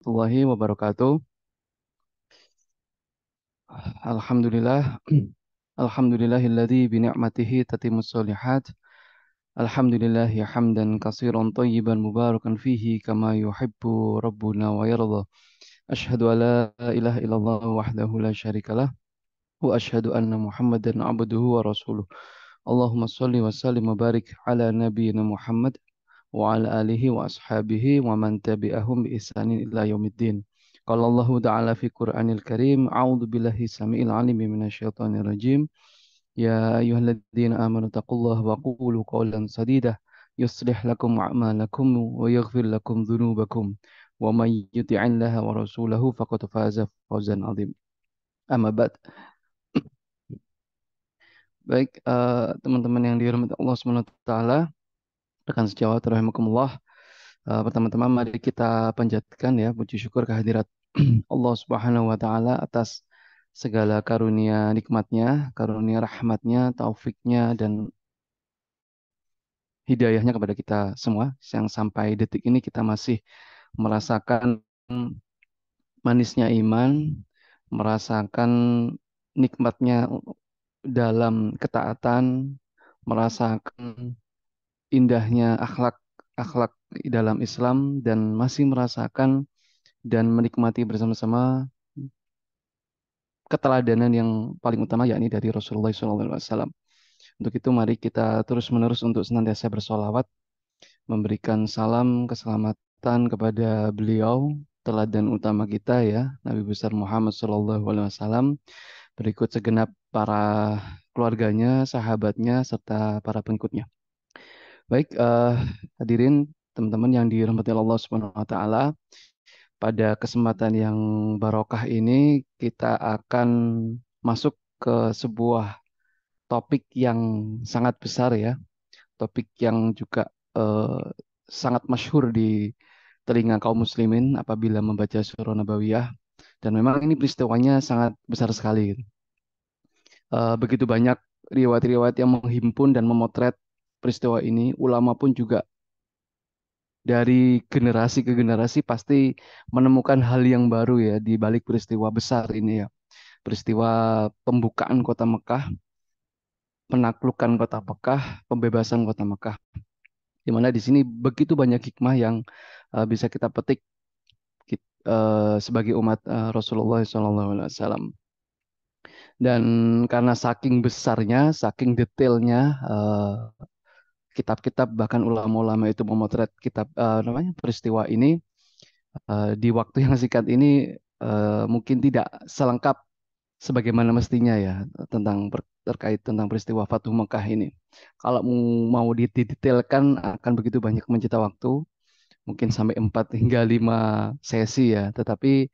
warahmatullahi wabarakatuh. Alhamdulillah. Alhamdulillahilladzi bini'matihi tatimmus sholihat. Alhamdulillahi hamdan katsiran thayyiban mubarakan fihi kama yuhibbu rabbuna wa yarda. Asyhadu an la ilaha illallah wahdahu la syarikalah wa asyhadu anna Muhammadan abduhu wa rasuluh. Allahumma shalli wa sallim wa barik ala nabiyyina Muhammad wa ala alihi wa ashabihi wa man tabi'ahum bi ihsanin ila yaumiddin. Qala Allah Ta'ala fi Qur'anil Karim, a'udzu billahi samiil alim minasyaitonir rajim. Ya ayyuhalladzina amanu taqullaha wa qulu qawlan sadida yuslih lakum a'malakum wa yaghfir lakum dhunubakum wa may yuti'illaha wa rasulahu faqad faza fawzan 'adzim. Amma ba'd. Baik, teman-teman yang dirahmati Allah Subhanahu wa taala, rekan sejawat rahimakumullah. Pertama-tama mari kita panjatkan ya puji syukur kehadirat Allah Subhanahu wa taala atas segala karunia nikmatnya, karunia rahmatnya, taufiknya dan hidayahnya kepada kita semua yang sampai detik ini kita masih merasakan manisnya iman, merasakan nikmatnya dalam ketaatan, merasakan indahnya akhlak dalam Islam dan masih merasakan dan menikmati bersama-sama keteladanan yang paling utama yakni dari Rasulullah SAW. Untuk itu mari kita terus-menerus untuk senantiasa bersolawat, memberikan salam keselamatan kepada beliau, teladan utama kita ya, Nabi besar Muhammad SAW, berikut segenap para keluarganya, sahabatnya, serta para pengikutnya. Baik, hadirin teman-teman yang dirahmati Allah Subhanahu wa taala, pada kesempatan yang barokah ini kita akan masuk ke sebuah topik yang sangat besar ya, topik yang juga eh, sangat masyhur di telinga kaum muslimin apabila membaca surah Nabawiyah, dan memang ini peristiwanya sangat besar sekali. Begitu banyak riwayat-riwayat yang menghimpun dan memotret peristiwa ini, ulama pun juga dari generasi ke generasi pasti menemukan hal yang baru ya di balik peristiwa besar ini ya. Peristiwa pembukaan kota Mekah, penaklukan kota Mekah, pembebasan kota Mekah. Di mana di sini begitu banyak hikmah yang bisa kita petik sebagai umat Rasulullah SAW. Dan karena saking besarnya, saking detailnya kitab-kitab bahkan ulama-ulama itu memotret kitab namanya peristiwa ini di waktu yang singkat ini mungkin tidak selengkap sebagaimana mestinya ya terkait tentang peristiwa Fatuh Mekah ini. Kalau mau didetailkan akan begitu banyak mencita waktu, mungkin sampai 4 hingga 5 sesi ya. Tetapi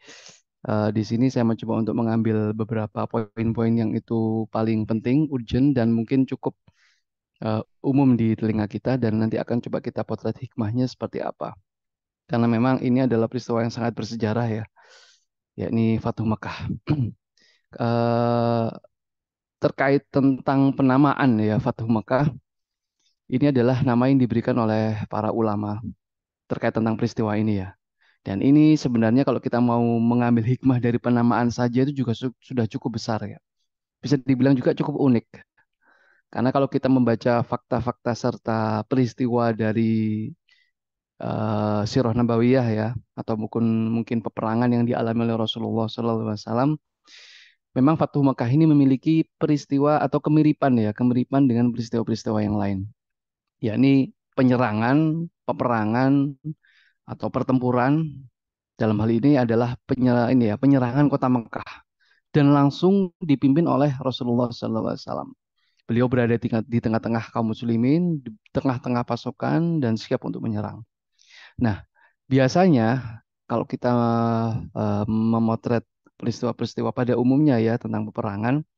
di sini saya mencoba untuk mengambil beberapa poin-poin yang itu paling penting, urgent dan mungkin cukup umum di telinga kita, dan nanti akan coba kita potret hikmahnya seperti apa. Karena memang ini adalah peristiwa yang sangat bersejarah ya, yakni Fatuh Mekah. Eh, Terkait tentang penamaan ya Fatuh Mekah, ini adalah nama yang diberikan oleh para ulama terkait tentang peristiwa ini ya. Dan ini sebenarnya kalau kita mau mengambil hikmah dari penamaan saja itu juga sudah cukup besar ya. Bisa dibilang juga cukup unik. Karena kalau kita membaca fakta-fakta serta peristiwa dari Sirah Nabawiyah ya, atau mungkin peperangan yang dialami oleh Rasulullah SAW, memang Fatuh Mekah ini memiliki peristiwa atau kemiripan dengan peristiwa-peristiwa yang lain, yakni penyerangan, peperangan atau pertempuran. Dalam hal ini adalah penyerangan kota Mekah dan langsung dipimpin oleh Rasulullah SAW. Beliau berada di tengah-tengah kaum muslimin, di tengah-tengah pasukan dan siap untuk menyerang. Nah, biasanya kalau kita memotret peristiwa-peristiwa pada umumnya ya tentang peperangan,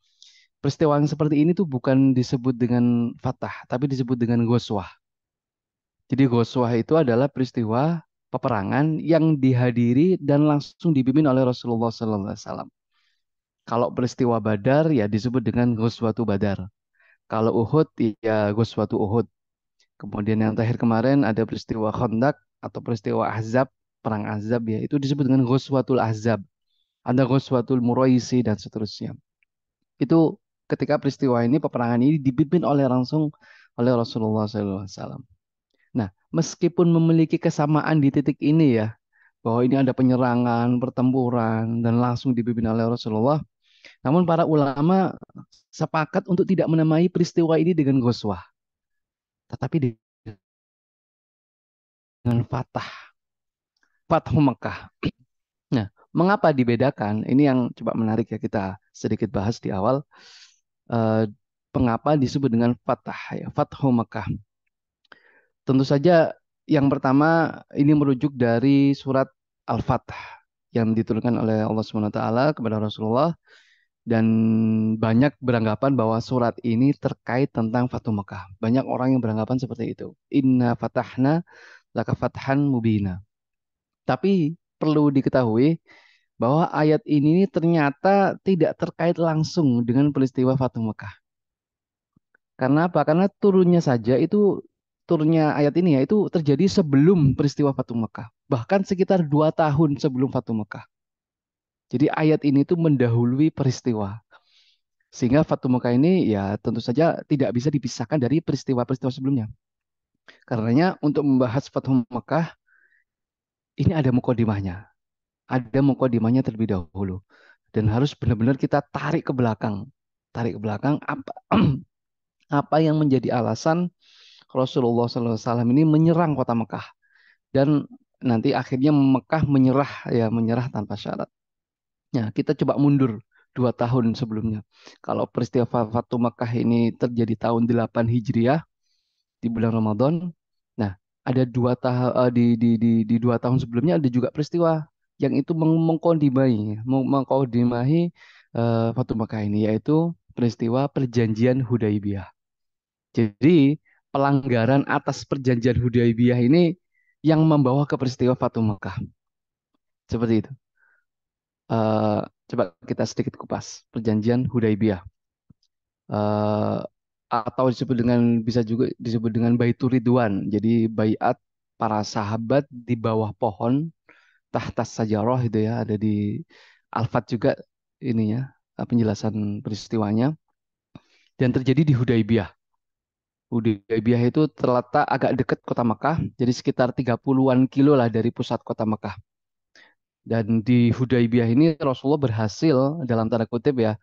peristiwa yang seperti ini tuh bukan disebut dengan fatah, tapi disebut dengan ghoswah. Jadi ghoswah itu adalah peristiwa peperangan yang dihadiri dan langsung dipimpin oleh Rasulullah SAW. Kalau peristiwa Badar ya disebut dengan Ghazwatu Badar. Kalau Uhud ya Ghazwatu Uhud. Kemudian yang terakhir kemarin ada peristiwa Khandaq atau peristiwa Ahzab. perang Azab ya, itu disebut dengan Ghazwatul Azab. Ada Ghazwatul Muraisi dan seterusnya. Itu ketika peristiwa ini, peperangan ini dipimpin oleh langsung oleh Rasulullah SAW. Nah, meskipun memiliki kesamaan di titik ini ya, bahwa ini ada penyerangan, pertempuran, dan langsung dipimpin oleh Rasulullah, namun para ulama sepakat untuk tidak menamai peristiwa ini dengan Ghazwah, tetapi dengan Fathu Mekah. Nah, mengapa dibedakan? Ini yang coba menarik ya, kita sedikit bahas di awal. Eh, Mengapa disebut dengan Fatah ya, Fathu Mekah? Tentu saja yang pertama ini merujuk dari surat Al-Fatah yang diturunkan oleh Allah Subhanahu wa taala kepada Rasulullah, dan banyak beranggapan bahwa surat ini terkait tentang Fathu Mekah. Banyak orang yang beranggapan seperti itu. Inna fatahna laka fathan mubina. Tapi perlu diketahui bahwa ayat ini ternyata tidak terkait langsung dengan peristiwa Fathu Mekah. Karena apa? Karena turunnya ayat ini ya itu terjadi sebelum peristiwa Fathu Mekah. Bahkan sekitar 2 tahun sebelum Fathu Mekah. Jadi ayat ini tuh mendahului peristiwa. Sehingga Fathu Mekah ini ya tentu saja tidak bisa dipisahkan dari peristiwa-peristiwa sebelumnya. Karenanya untuk membahas Fathu Mekah ini ada mukodimahnya. Ada mukodimahnya terlebih dahulu. Dan harus benar-benar kita tarik ke belakang. Tarik ke belakang apa, apa yang menjadi alasan Rasulullah SAW ini menyerang kota Mekah. Dan nanti akhirnya Mekah menyerah ya, menyerah tanpa syarat. Nah, kita coba mundur 2 tahun sebelumnya. Kalau peristiwa Fatu Mekah ini terjadi tahun 8 Hijriah di bulan Ramadan. Nah, ada 2 tahun di 2 tahun sebelumnya ada juga peristiwa yang itu mengkondimahi Fatu Mekah ini, yaitu peristiwa Perjanjian Hudaibiyah. Jadi pelanggaran atas Perjanjian Hudaibiyah ini yang membawa ke peristiwa Fatu Mekah. Seperti itu. Eh, Coba kita sedikit kupas Perjanjian Hudaibiyah. Eh, atau disebut dengan bisa juga disebut dengan Baitur Ridwan. Jadi baiat para sahabat di bawah pohon tahta sajarah itu ya, ada di Al-Fat juga ininya, penjelasan peristiwanya, dan terjadi di Hudaibiyah. Hudaybiyah itu terletak agak dekat kota Mekah, jadi sekitar 30-an kilo lah dari pusat kota Mekah. Dan di Hudaybiyah ini Rasulullah berhasil dalam tanda kutip ya,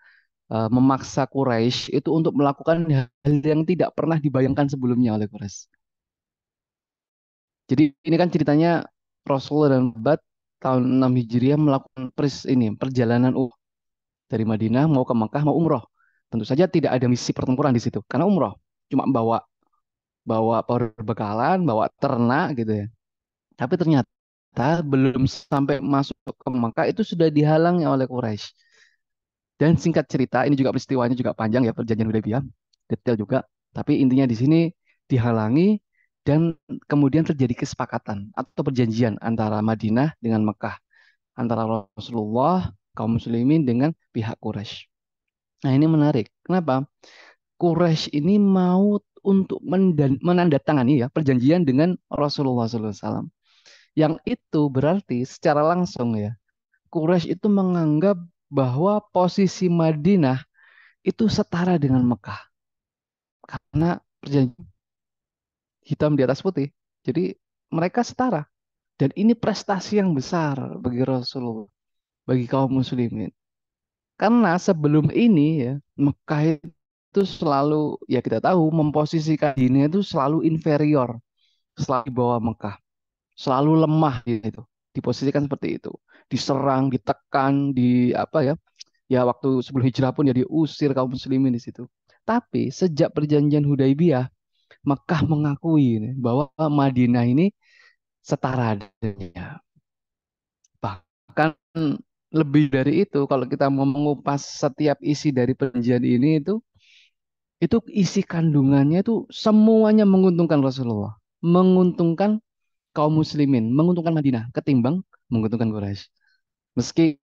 memaksa Quraisy itu untuk melakukan hal yang tidak pernah dibayangkan sebelumnya oleh Quraisy. Jadi ini kan ceritanya Rasulullah dan Bat tahun 6 Hijriah melakukan perjalanan dari Madinah mau ke Mekah mau umroh. Tentu saja tidak ada misi pertempuran di situ karena umroh, cuma bawa bawa perbekalan, bawa ternak gitu ya. Tapi ternyata belum sampai masuk ke Mekah itu sudah dihalangi oleh Quraisy. Dan singkat cerita, ini juga peristiwanya juga panjang ya, perjanjian Hudaybiyah, detail juga. Tapi intinya di sini dihalangi dan kemudian terjadi kesepakatan atau perjanjian antara Madinah dengan Mekah, antara Rasulullah, kaum muslimin dengan pihak Quraisy. Nah, ini menarik. Kenapa? Quraisy ini mau untuk menandatangani ya perjanjian dengan Rasulullah SAW. Yang itu berarti secara langsung ya, Quraisy itu menganggap bahwa posisi Madinah itu setara dengan Mekah. Karena perjanjian hitam di atas putih. Jadi mereka setara. Dan ini prestasi yang besar bagi Rasulullah, bagi kaum muslimin. Karena sebelum ini ya, Mekah itu selalu, ya kita tahu, memposisikan dirinya itu selalu inferior, selalu di bawah Mekah. Selalu lemah gitu. Diposisikan seperti itu. Diserang, ditekan, di apa ya? Ya waktu sebelum hijrah pun ya diusir kaum muslimin di situ. Tapi sejak perjanjian Hudaibiyah, Mekah mengakui ini, bahwa Madinah ini setara adanya. Bahkan lebih dari itu, kalau kita mau mengupas setiap isi dari perjanjian ini itu isi kandungannya itu semuanya menguntungkan Rasulullah, menguntungkan kaum muslimin, menguntungkan Madinah ketimbang menguntungkan Quraisy. Meski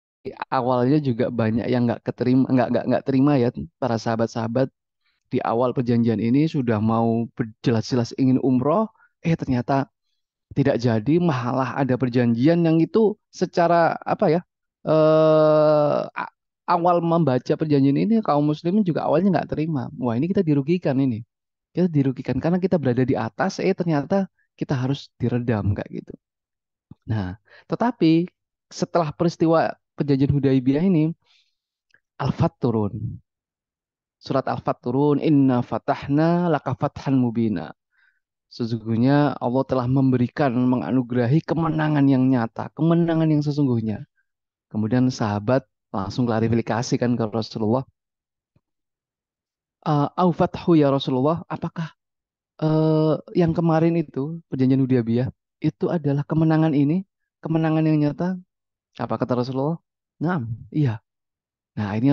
awalnya juga banyak yang nggak keterima, nggak terima ya, para sahabat-sahabat di awal perjanjian ini sudah mau berjelas-jelas ingin umroh, ternyata tidak jadi, malah ada perjanjian yang itu secara apa ya? Awal membaca perjanjian ini kaum muslimin juga awalnya nggak terima. Wah, ini kita dirugikan ini. Kita dirugikan karena kita berada di atas, ternyata kita harus diredam kayak gitu. Nah, tetapi setelah peristiwa perjanjian Hudaibiyah ini, Al-Fat turun. Surat Al-Fat turun, Inna fatahna laka fathan mubina. Sesungguhnya Allah telah memberikan, menganugerahi kemenangan yang nyata, kemenangan yang sesungguhnya. Kemudian sahabat langsung klarifikasi kan ke Rasulullah, Au fathu ya Rasulullah, apakah yang kemarin itu, perjanjian Hudaybiyah, itu adalah kemenangan ini, kemenangan yang nyata? Apa kata Rasulullah? Nah, iya. Nah, ini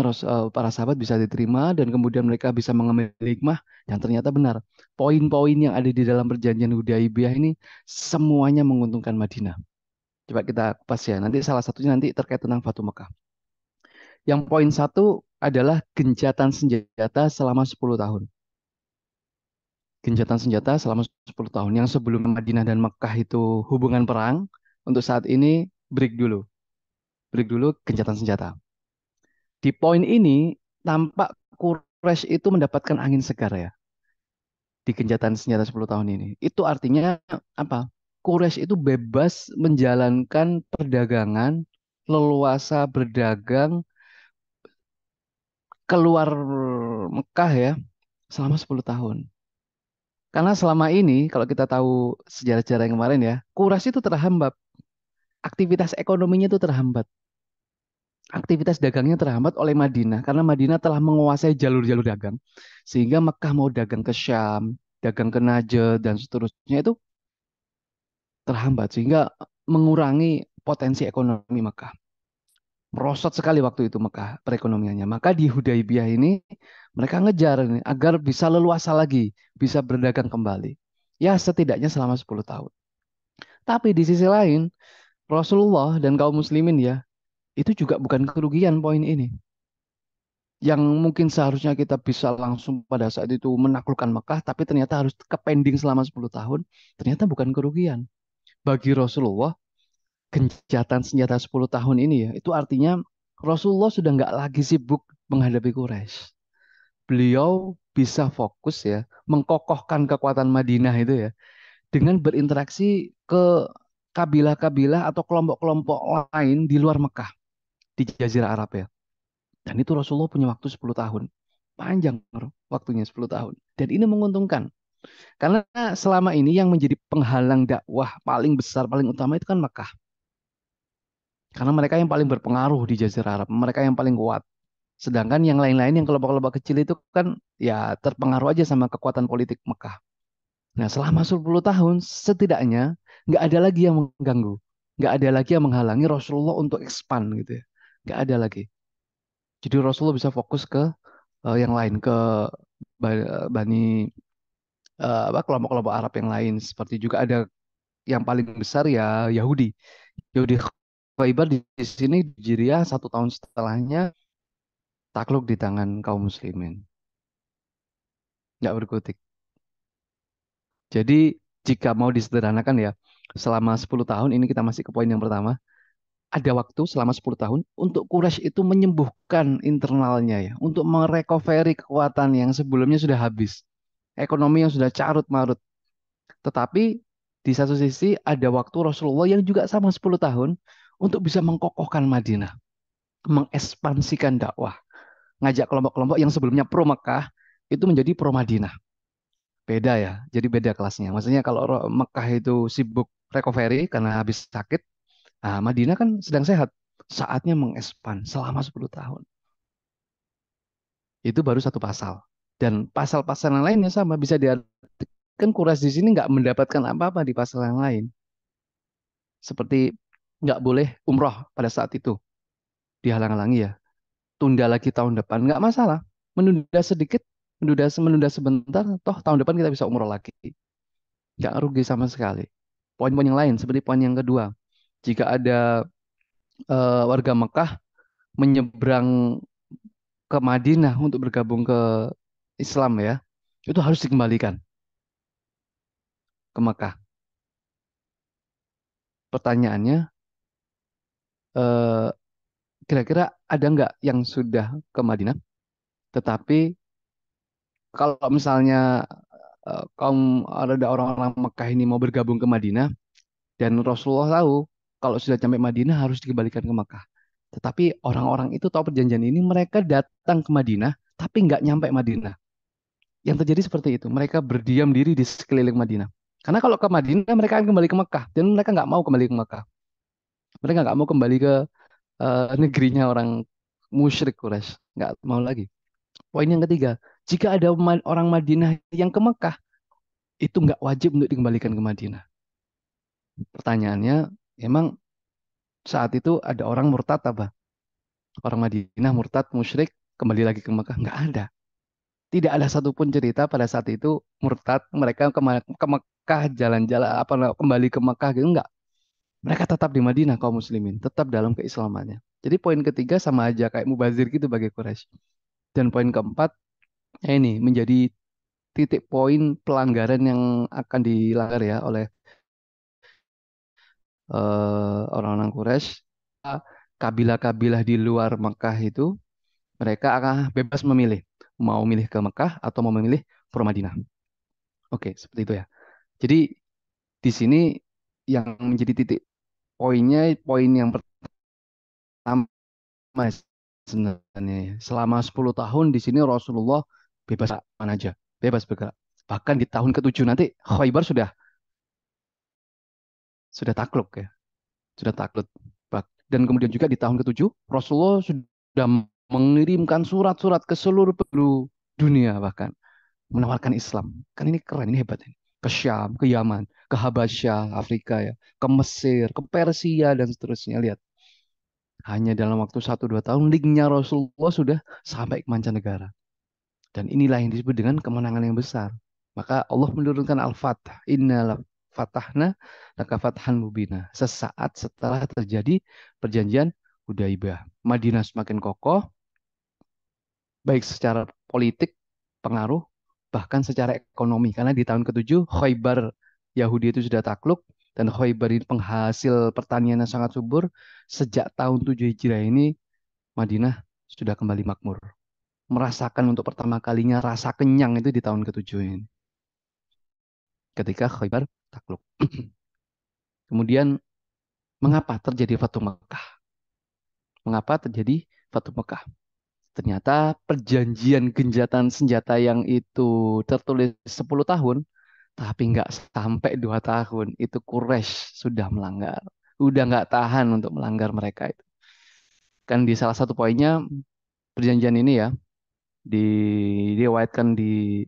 para sahabat bisa diterima dan kemudian mereka bisa mengambil hikmah dan ternyata benar. Poin-poin yang ada di dalam perjanjian Hudaybiyah ini semuanya menguntungkan Madinah. Coba kita kupas ya. Nanti salah satunya nanti terkait tentang Fatu Mekah. Yang poin satu adalah gencatan senjata selama 10 tahun. Gencatan senjata selama 10 tahun. Yang sebelum Madinah dan Mekah itu hubungan perang, untuk saat ini break dulu. Break dulu gencatan senjata. Di poin ini tampak Quraisy itu mendapatkan angin segar ya di gencatan senjata 10 tahun ini. Itu artinya apa? Quraisy itu bebas menjalankan perdagangan, leluasa berdagang keluar Mekah ya selama 10 tahun. Karena selama ini kalau kita tahu sejarah-sejarah yang kemarin ya, Quraisy itu terhambat, aktivitas ekonominya itu terhambat. Aktivitas dagangnya terhambat oleh Madinah karena Madinah telah menguasai jalur-jalur dagang. Sehingga Mekah mau dagang ke Syam, dagang ke Najd dan seterusnya itu terhambat sehingga mengurangi potensi ekonomi Mekah. Merosot sekali waktu itu Mekah perekonomiannya. Maka di Hudaibiyah ini mereka ngejar ini agar bisa leluasa lagi, bisa berdagang kembali. Ya setidaknya selama 10 tahun. Tapi di sisi lain, Rasulullah dan kaum muslimin ya, itu juga bukan kerugian poin ini. Yang mungkin seharusnya kita bisa langsung pada saat itu menaklukkan Mekah, tapi ternyata harus ke pending selama 10 tahun, ternyata bukan kerugian. Bagi Rasulullah, gencatan senjata 10 tahun ini ya, itu artinya Rasulullah sudah nggak lagi sibuk menghadapi Quraisy. Beliau bisa fokus ya, mengkokohkan kekuatan Madinah itu ya, dengan berinteraksi ke kabilah-kabilah atau kelompok-kelompok lain di luar Mekah, di Jazirah Arab ya. Dan itu Rasulullah punya waktu 10 tahun. Panjang waktunya 10 tahun. Dan ini menguntungkan. Karena selama ini yang menjadi penghalang dakwah paling besar, paling utama itu kan Mekah. Karena mereka yang paling berpengaruh di Jazirah Arab, mereka yang paling kuat. Sedangkan yang lain-lain yang kelompok-kelompok kecil itu kan ya terpengaruh aja sama kekuatan politik Mekah. Nah, selama 10 tahun setidaknya nggak ada lagi yang mengganggu. Nggak ada lagi yang menghalangi Rasulullah untuk expand gitu ya. Nggak ada lagi. Jadi Rasulullah bisa fokus ke yang lain, ke Bani apa kelompok-kelompok Arab yang lain. Seperti juga ada yang paling besar ya Yahudi. Yahudi Khaybar di sini Hijriah 1 tahun setelahnya takluk di tangan kaum muslimin. Nggak berkutik. Jadi jika mau disederhanakan ya, selama 10 tahun ini kita masih ke poin yang pertama, ada waktu selama 10 tahun untuk Quraisy itu menyembuhkan internalnya ya, untuk merecovery kekuatan yang sebelumnya sudah habis, ekonomi yang sudah carut marut. Tetapi di satu sisi ada waktu Rasulullah yang juga sama 10 tahun untuk bisa mengkokohkan Madinah, mengekspansikan dakwah, ngajak kelompok-kelompok yang sebelumnya pro Mekah itu menjadi pro Madinah. Beda ya, jadi beda kelasnya. Maksudnya kalau Mekah itu sibuk recovery karena habis sakit, nah Madinah kan sedang sehat. Saatnya mengekspan selama 10 tahun. Itu baru satu pasal. Dan pasal-pasal yang lainnya sama bisa diartikan Quraisy di sini nggak mendapatkan apa-apa di pasal yang lain. Seperti nggak boleh umroh pada saat itu dihalang-halangi ya. Tunda lagi tahun depan nggak masalah. Menunda sedikit, menunda sebentar, toh tahun depan kita bisa umroh lagi. Nggak rugi sama sekali. Poin-poin yang lain seperti poin yang kedua, jika ada warga Mekah menyeberang ke Madinah untuk bergabung ke Islam ya, itu harus dikembalikan ke Mekah. Pertanyaannya, eh, kira-kira ada nggak yang sudah ke Madinah, tetapi kalau misalnya kaum ada orang-orang Mekah ini mau bergabung ke Madinah dan Rasulullah tahu kalau sudah sampai Madinah harus dikembalikan ke Mekah. Tetapi orang-orang itu tahu perjanjian ini, mereka datang ke Madinah tapi nggak nyampe Madinah. Yang terjadi seperti itu, mereka berdiam diri di sekeliling Madinah. Karena kalau ke Madinah mereka akan kembali ke Mekah dan mereka nggak mau kembali ke Mekah. Mereka nggak mau kembali ke negerinya orang musyrik Quraisy, nggak mau lagi. Poin yang ketiga, jika ada orang Madinah yang ke Mekah, itu nggak wajib untuk dikembalikan ke Madinah. Pertanyaannya, emang saat itu ada orang murtad apa? Orang Madinah murtad, musyrik, kembali lagi ke Mekah? Nggak ada. Tidak ada satupun cerita pada saat itu murtad, mereka ke Mekah jalan-jalan, apa kembali ke Mekah gitu, enggak. Mereka tetap di Madinah kaum muslimin, tetap dalam keislamannya. Jadi poin ketiga sama aja kayak mubazir gitu bagi Quraisy. Dan poin keempat, ya ini menjadi titik poin pelanggaran yang akan dilanggar ya oleh orang-orang Quraisy. Kabilah-kabilah di luar Mekah itu mereka akan bebas memilih mau milih ke Mekah atau mau memilih pro Madinah. Oke, seperti itu ya. Jadi di sini yang menjadi titik poinnya, poin yang pertama sebenarnya selama 10 tahun di sini Rasulullah bebas mana aja, bebas bergerak. Bahkan di tahun ke-7 nanti Khaybar sudah takluk ya, sudah takluk. Dan kemudian juga di tahun ke-7 Rasulullah sudah mengirimkan surat-surat ke seluruh penjuru dunia, bahkan menawarkan Islam. Kan ini keren, ini hebat ini. Ke Syam, ke Yaman, ke Habasyah, Afrika ya, ke Mesir, ke Persia dan seterusnya. Lihat, hanya dalam waktu 1-2 tahun linknya Rasulullah sudah sampai ke mancanegara. Dan inilah yang disebut dengan kemenangan yang besar. Maka Allah menurunkan Al-Fatah. Inna fatahna laka fathan mubina. Sesaat setelah terjadi perjanjian Hudaibah. Madinah semakin kokoh, baik secara politik, pengaruh, bahkan secara ekonomi. Karena di tahun ke-7, Khaybar Yahudi itu sudah takluk, dan Khaybar ini penghasil pertanian yang sangat subur. Sejak tahun 7 Hijriah ini, Madinah sudah kembali makmur. Merasakan untuk pertama kalinya rasa kenyang itu di tahun ke-7 ini, ketika Khaybar takluk. Kemudian, mengapa terjadi Fatu Mekah? Mengapa terjadi Fatu Mekah? Ternyata perjanjian genjatan senjata yang itu tertulis 10 tahun, tapi nggak sampai 2 tahun, itu Quraisy sudah melanggar. Udah nggak tahan untuk melanggar mereka itu. Kan di salah satu poinnya, perjanjian ini ya, diriwayatkan di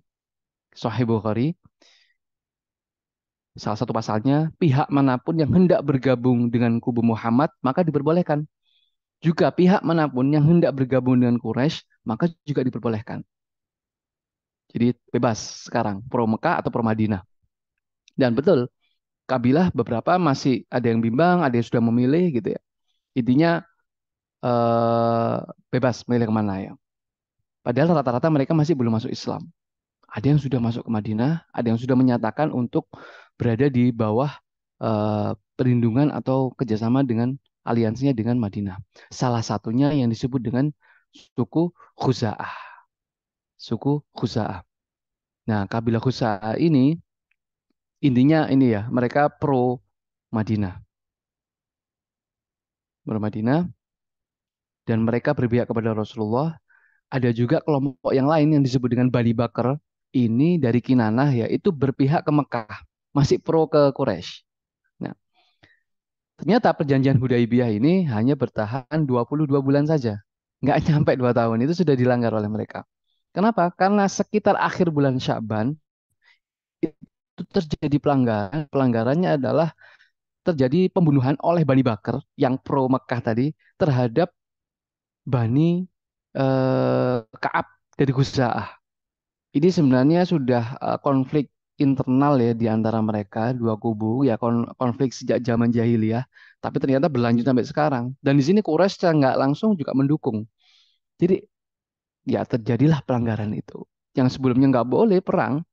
Sahih Bukhari, salah satu pasalnya, pihak manapun yang hendak bergabung dengan kubu Muhammad, maka diperbolehkan. Juga pihak manapun yang hendak bergabung dengan Quraisy, maka juga diperbolehkan. Jadi bebas sekarang, pro Mekah atau pro Madinah. Dan betul, kabilah beberapa masih ada yang bimbang, ada yang sudah memilih gitu ya. Intinya eh, bebas milih kemana ya. Padahal rata-rata mereka masih belum masuk Islam. Ada yang sudah masuk ke Madinah, ada yang sudah menyatakan untuk berada di bawah perlindungan atau kerjasama dengan aliansinya dengan Madinah. Salah satunya yang disebut dengan suku Khuza'ah. Suku Khuza'ah. Nah, kabilah Khuza'ah ini intinya ini ya, mereka pro Madinah. Pro Madinah, dan mereka berpihak kepada Rasulullah. Ada juga kelompok yang lain yang disebut dengan Bani Bakar. Ini dari Kinanah ya, itu berpihak ke Mekah, masih pro ke Quraisy. Nah, ternyata perjanjian Hudaibiyah ini hanya bertahan 22 bulan saja. Nggak nyampe 2 tahun, itu sudah dilanggar oleh mereka. Kenapa? Karena sekitar akhir bulan Sya'ban, itu terjadi pelanggaran. Pelanggarannya adalah terjadi pembunuhan oleh Bani Bakar yang pro Mekah tadi terhadap Bani Ka'ab dari Khuza'ah. Ini sebenarnya sudah konflik internal ya di antara mereka dua kubu ya, konflik sejak zaman jahiliyah, tapi ternyata berlanjut sampai sekarang. Dan di sini Quraisy secara nggak langsung juga mendukung. Jadi ya terjadilah pelanggaran itu. Yang sebelumnya nggak boleh perang,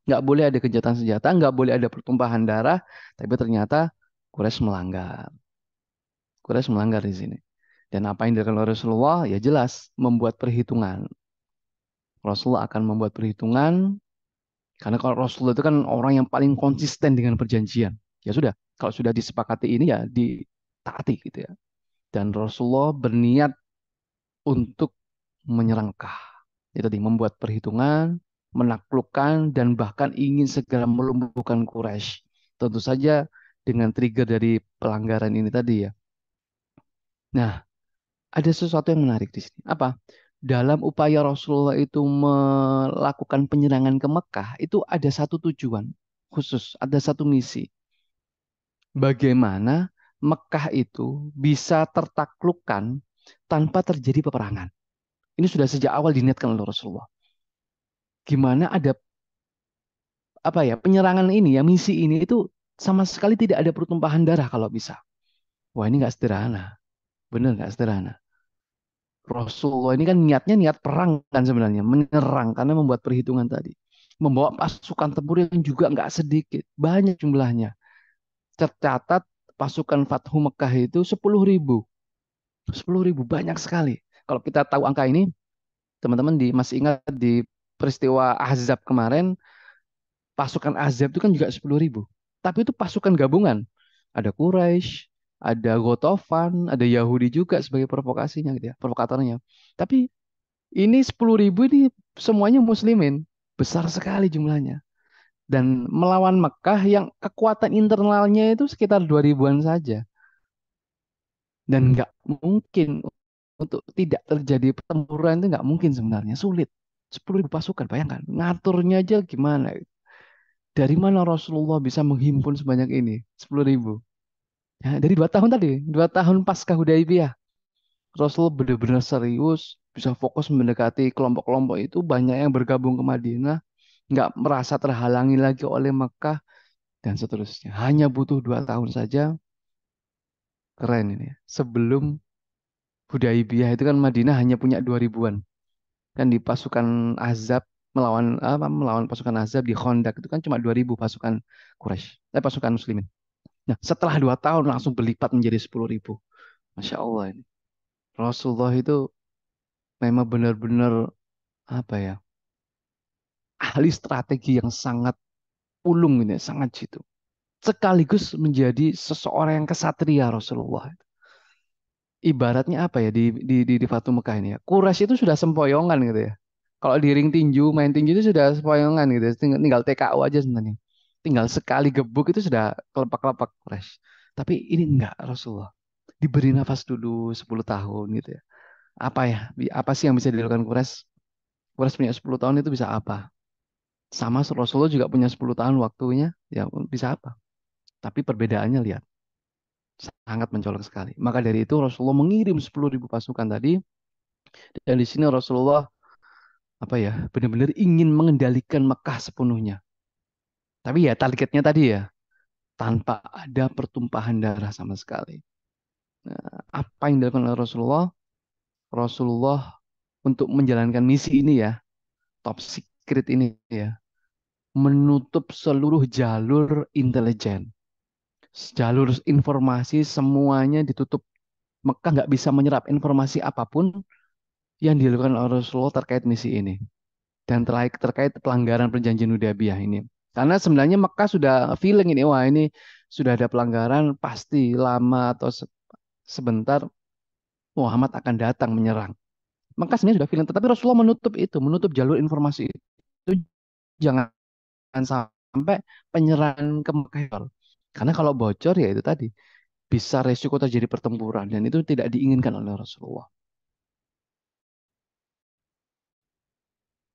nggak boleh ada gencatan senjata, nggak boleh ada pertumpahan darah, tapi ternyata Quraisy melanggar. Quraisy melanggar di sini. Dan apa yang dilakukan oleh Rasulullah ya jelas membuat perhitungan. Rasulullah akan membuat perhitungan karena kalau Rasulullah itu kan orang yang paling konsisten dengan perjanjian. Ya sudah, kalau sudah disepakati ini ya ditaati gitu ya. Dan Rasulullah berniat untuk menyerang Mekah. Itu tadi membuat perhitungan, menaklukkan dan bahkan ingin segera melumpuhkan Quraisy. Tentu saja dengan trigger dari pelanggaran ini tadi ya. Nah, ada sesuatu yang menarik di sini. Apa? Dalam upaya Rasulullah itu melakukan penyerangan ke Mekah, itu ada satu tujuan khusus, ada satu misi. Bagaimana Mekah itu bisa tertaklukkan tanpa terjadi peperangan. Ini sudah sejak awal diniatkan oleh Rasulullah. Gimana ada apa ya penyerangan ini ya misi ini itu sama sekali tidak ada pertumpahan darah kalau bisa. Wah ini nggak sederhana, bener nggak sederhana. Rasulullah ini kan niatnya niat perang kan sebenarnya, menyerang karena membuat perhitungan tadi. Membawa pasukan tempur yang juga nggak sedikit, banyak jumlahnya. Tercatat pasukan Fathu Mekah itu 10.000. 10.000, banyak sekali. Kalau kita tahu angka ini, teman-teman masih ingat di peristiwa Ahzab kemarin, pasukan Ahzab itu kan juga 10.000. Tapi itu pasukan gabungan. Ada Quraisy, ada Ghatafan, ada Yahudi juga sebagai provokasinya gitu ya, provokatornya. Tapi ini 10.000 ini semuanya muslimin. Besar sekali jumlahnya. Dan melawan Mekah yang kekuatan internalnya itu sekitar 2.000-an saja. Dan nggak mungkin untuk tidak terjadi pertempuran itu nggak mungkin sebenarnya. Sulit. 10.000 pasukan, bayangkan. Ngaturnya aja gimana. Dari mana Rasulullah bisa menghimpun sebanyak ini? 10.000. Ya, dari 2 tahun tadi. 2 tahun pasca Hudaybiyah. Rasul benar-benar serius, bisa fokus mendekati kelompok-kelompok itu. Banyak yang bergabung ke Madinah, nggak merasa terhalangi lagi oleh Mekah, dan seterusnya. Hanya butuh 2 tahun saja, keren ini. Sebelum Hudaybiyah itu kan Madinah hanya punya 2.000-an. Kan di pasukan Azab melawan pasukan Azab di Khandaq itu kan cuma 2.000 pasukan Quraisy, pasukan Muslimin. Nah, setelah 2 tahun langsung berlipat menjadi 10.000. Masya Allah ini. Rasulullah itu memang benar-benar apa ya ahli strategi yang sangat ulung ini, sangat jitu. Sekaligus menjadi seseorang yang kesatria Rasulullah. Ibaratnya apa ya di Fatu Mekah ini ya. Quraisy itu sudah sempoyongan gitu ya. Kalau di ring tinju, main tinju itu sudah sempoyongan gitu. Tinggal TKO aja sebenarnya. Tinggal sekali gebuk itu sudah kelepak-kelepak Quraisy. Tapi ini enggak Rasulullah. Diberi nafas dulu 10 tahun gitu ya. Apa ya? Apa sih yang bisa dilakukan Quraisy? Quraisy punya 10 tahun itu bisa apa? Sama Rasulullah juga punya 10 tahun waktunya, ya bisa apa? Tapi perbedaannya lihat, sangat mencolok sekali. Maka dari itu Rasulullah mengirim 10.000 pasukan tadi, dan di sini Rasulullah apa ya, benar-benar ingin mengendalikan Mekah sepenuhnya. Tapi ya targetnya tadi ya, tanpa ada pertumpahan darah sama sekali. Nah, apa yang dilakukan oleh Rasulullah? Rasulullah untuk menjalankan misi ini ya, top secret ini ya, menutup seluruh jalur intelijen. Jalur informasi semuanya ditutup. Mekah nggak bisa menyerap informasi apapun yang dilakukan oleh Rasulullah terkait misi ini dan terkait pelanggaran perjanjian Hudaybiyah ini. Karena sebenarnya Mekah sudah feeling ini, wah ini sudah ada pelanggaran, pasti lama atau sebentar Muhammad akan datang menyerang. Mekah sebenarnya sudah feeling, tetapi Rasulullah menutup itu, menutup jalur informasi itu, jangan sampai penyerangan ke Mekah. Karena kalau bocor ya itu tadi bisa resiko terjadi pertempuran dan itu tidak diinginkan oleh Rasulullah.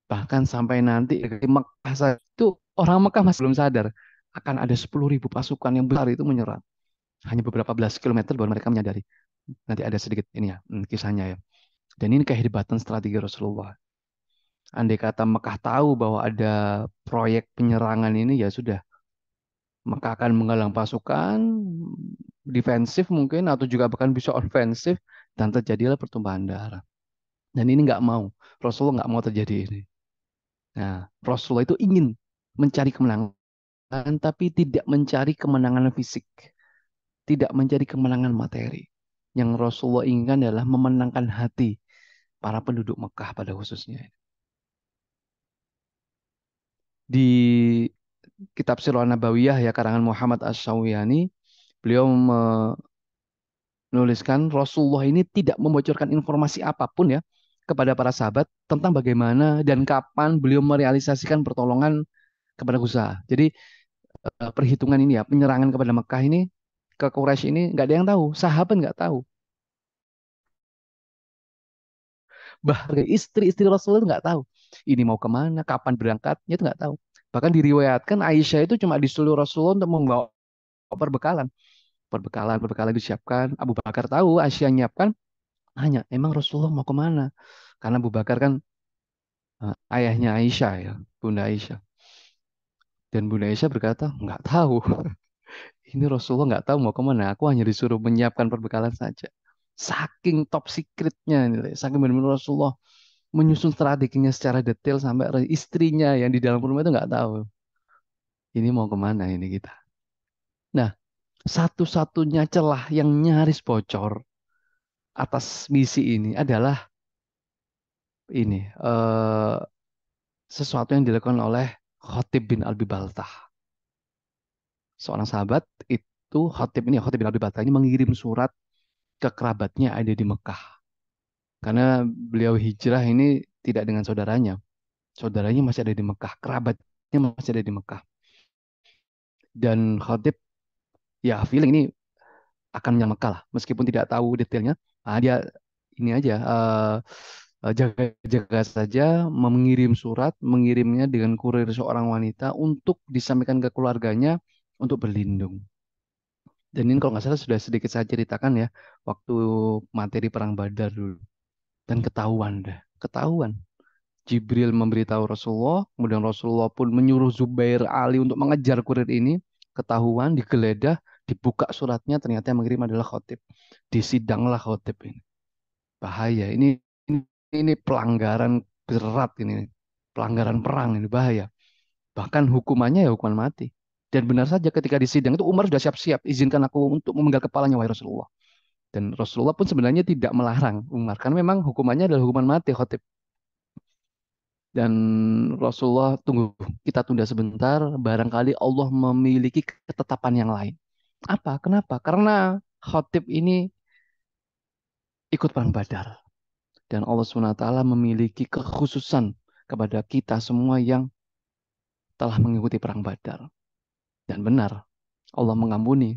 Bahkan sampai nanti di Mekah itu orang Mekah masih belum sadar akan ada 10.000 pasukan yang besar itu menyerang. Hanya beberapa belas kilometer baru mereka menyadari. Nanti ada sedikit ini ya kisahnya ya. Dan ini kehebatan strategi Rasulullah. Andai kata Mekah tahu bahwa ada proyek penyerangan ini ya sudah. Mekah akan menggalang pasukan defensif mungkin atau juga bahkan bisa ofensif dan terjadilah pertumpahan darah. Dan ini nggak mau. Rasulullah nggak mau terjadi ini. Nah, Rasulullah itu ingin mencari kemenangan, tapi tidak mencari kemenangan fisik. tidak mencari kemenangan materi. Yang Rasulullah inginkan adalah memenangkan hati para penduduk Mekah pada khususnya. Di kitab Sirah Nabawiyah ya karangan Muhammad Ash-Shawiyani, beliau menuliskan Rasulullah ini tidak membocorkan informasi apapun ya kepada para sahabat tentang bagaimana dan kapan beliau merealisasikan pertolongan kepada Guza. Jadi perhitungan ini ya penyerangan kepada Mekah ini ke Quraisy ini nggak ada yang tahu, sahabat nggak tahu, bahkan istri-istri Rasulullah nggak tahu ini mau kemana, kapan berangkatnya itu nggak tahu. Bahkan diriwayatkan Aisyah itu cuma disuruh Rasulullah untuk membawa perbekalan, perbekalan disiapkan. Abu Bakar tahu Aisyah nyiapkan, hanya emang Rasulullah mau kemana? Karena Abu Bakar kan ayahnya Aisyah ya, Bunda Aisyah. Dan Bunda Aisyah berkata, nggak tahu. Ini Rasulullah nggak tahu mau kemana. Aku hanya disuruh menyiapkan perbekalan saja. Saking top secretnya, ini, saking benar-benar Rasulullah menyusun strateginya secara detail sampai istrinya yang di dalam rumah itu nggak tahu. Ini mau kemana ini kita. Nah, satu-satunya celah yang nyaris bocor atas misi ini adalah ini sesuatu yang dilakukan oleh Khatib bin Abi Baltah, seorang sahabat itu. Khatib bin Abi Baltah ini mengirim surat ke kerabatnya ada di Mekah karena beliau hijrah ini tidak dengan saudaranya. Saudaranya masih ada di Mekah, kerabatnya masih ada di Mekah. Dan Khatib ya feeling ini akan menyerang Mekah lah, meskipun tidak tahu detailnya. Nah, dia ini aja jaga-jaga saja, mengirim surat, mengirimnya dengan kurir seorang wanita untuk disampaikan ke keluarganya untuk berlindung. Dan ini kalau nggak salah sudah sedikit saya ceritakan ya, waktu materi perang Badar dulu. Dan ketahuan dah, ketahuan. Jibril memberitahu Rasulullah, kemudian Rasulullah pun menyuruh Zubair Ali untuk mengejar kurir ini. Ketahuan, digeledah, dibuka suratnya, ternyata yang mengirim adalah Khotib. Disidanglah Khotib ini. Bahaya, ini pelanggaran berat ini. Pelanggaran perang ini bahaya. Bahkan hukumannya ya hukuman mati. Dan benar saja ketika disidang itu Umar sudah siap-siap, izinkan aku untuk memenggal kepalanya wahai Rasulullah. Dan Rasulullah pun sebenarnya tidak melarang Umar, karena memang hukumannya adalah hukuman mati Khotib. Dan Rasulullah tunggu, kita tunda sebentar, barangkali Allah memiliki ketetapan yang lain. Apa? Kenapa? Karena Khatib ini ikut perang Badar. Dan Allah SWT memiliki kekhususan kepada kita semua yang telah mengikuti perang Badar. Dan benar, Allah mengampuni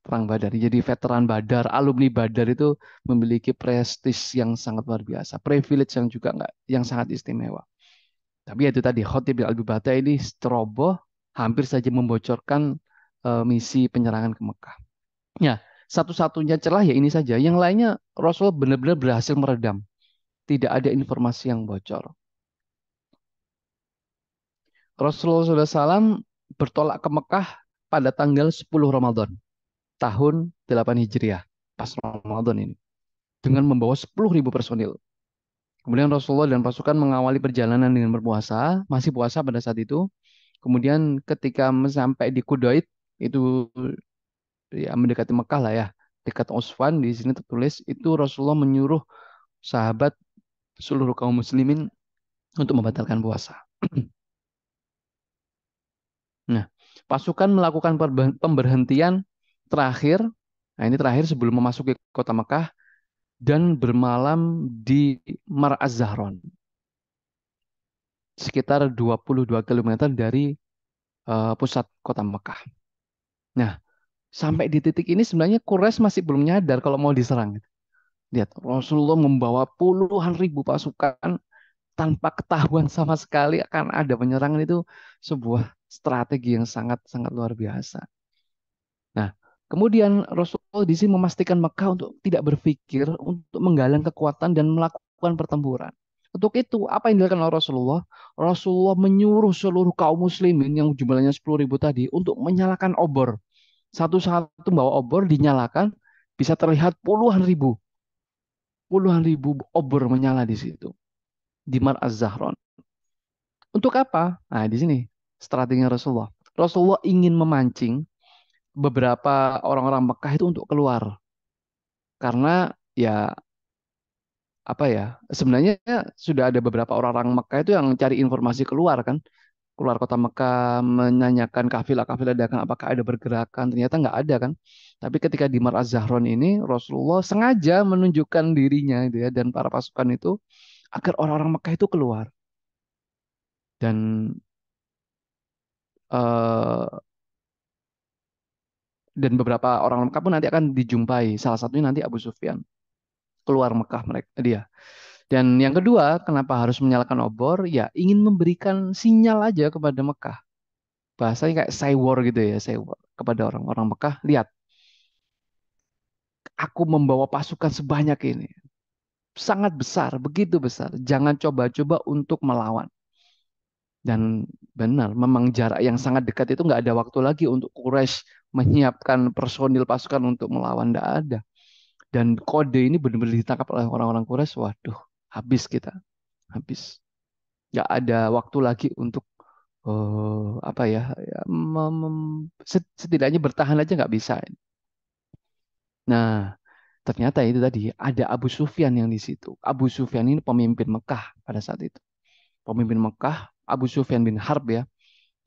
perang Badar. Jadi veteran Badar, alumni Badar itu memiliki prestis yang sangat luar biasa. Privilege yang juga enggak, yang sangat istimewa. Tapi itu tadi Khatib bin Abi Baltah ini ceroboh, hampir saja membocorkan misi penyerangan ke Mekah. Ya, satu-satunya celah ya ini saja. Yang lainnya Rasul benar-benar berhasil meredam. Tidak ada informasi yang bocor. Rasulullah SAW bertolak ke Mekah pada tanggal 10 Ramadan tahun 8 Hijriah. Pas Ramadan ini. Dengan membawa 10.000 personil. Kemudian Rasulullah dan pasukan mengawali perjalanan dengan berpuasa. Masih puasa pada saat itu. Kemudian ketika sampai di Kudait, itu ya mendekati Mekah lah ya, dekat Usfan, di sini tertulis itu Rasulullah menyuruh sahabat seluruh kaum muslimin untuk membatalkan puasa. Nah, pasukan melakukan pemberhentian terakhir, nah ini terakhir sebelum memasuki kota Mekah dan bermalam di Mar Az-Zahran, sekitar 22 kilometer dari pusat kota Mekah. Nah, sampai di titik ini sebenarnya Quraisy masih belum nyadar kalau mau diserang. Lihat, Rasulullah membawa puluhan ribu pasukan tanpa ketahuan sama sekali akan ada penyerangan, itu sebuah strategi yang sangat-sangat luar biasa. Nah, kemudian Rasulullah di sini memastikan Mekah untuk tidak berpikir untuk menggalang kekuatan dan melakukan pertempuran. Untuk itu, apa yang dilakukan oleh Rasulullah? Rasulullah menyuruh seluruh kaum muslimin yang jumlahnya 10.000 tadi untuk menyalakan obor. Satu-satu bawa obor dinyalakan, bisa terlihat puluhan ribu obor menyala di situ, di Mar Az-Zahran. Untuk apa? Nah, di sini strateginya Rasulullah. Rasulullah ingin memancing beberapa orang-orang Mekah itu untuk keluar karena ya apa ya, sebenarnya sudah ada beberapa orang-orang Mekah itu yang cari informasi keluar kan, keluar kota Mekah menanyakan kafilah-kafilah dagang apakah ada pergerakan, ternyata nggak ada kan. Tapi ketika di Mar Az-Zahran ini Rasulullah sengaja menunjukkan dirinya itu ya dan para pasukan itu agar orang-orang Mekah itu keluar dan eh, dan beberapa orang Mekah pun nanti akan dijumpai, salah satunya nanti Abu Sufyan keluar Mekah mereka dia. Dan yang kedua, kenapa harus menyalakan obor? Ya ingin memberikan sinyal aja kepada Mekah. Bahasanya kayak say war gitu ya, say war kepada orang-orang Mekah. Lihat, aku membawa pasukan sebanyak ini. Sangat besar, begitu besar. Jangan coba-coba untuk melawan. Dan benar, memang jarak yang sangat dekat itu nggak ada waktu lagi untuk Quraisy menyiapkan personil pasukan untuk melawan. Nggak ada. Dan kode ini benar-benar ditangkap oleh orang-orang Quraisy. Waduh, habis kita. Habis. Nggak ada waktu lagi untuk apa ya, ya setidaknya bertahan aja nggak bisa. Nah, ternyata itu tadi ada Abu Sufyan yang di situ. Abu Sufyan ini pemimpin Mekah pada saat itu. Pemimpin Mekah, Abu Sufyan bin Harb ya,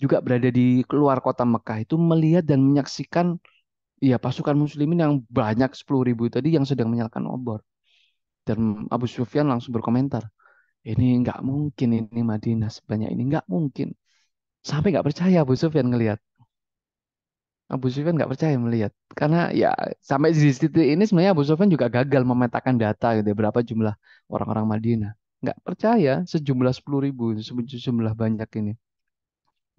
juga berada di keluar kota Mekah itu melihat dan menyaksikan ya pasukan muslimin yang banyak 10.000 tadi yang sedang menyalakan obor. Dan Abu Sufyan langsung berkomentar, ini nggak mungkin ini Madinah sebanyak ini, nggak mungkin. Sampai nggak percaya Abu Sufyan ngelihat. Abu Sufyan nggak percaya melihat. Karena ya sampai di titik ini sebenarnya Abu Sufyan juga gagal memetakan data gitu ya, berapa jumlah orang-orang Madinah. Nggak percaya sejumlah 10.000, sejumlah banyak ini.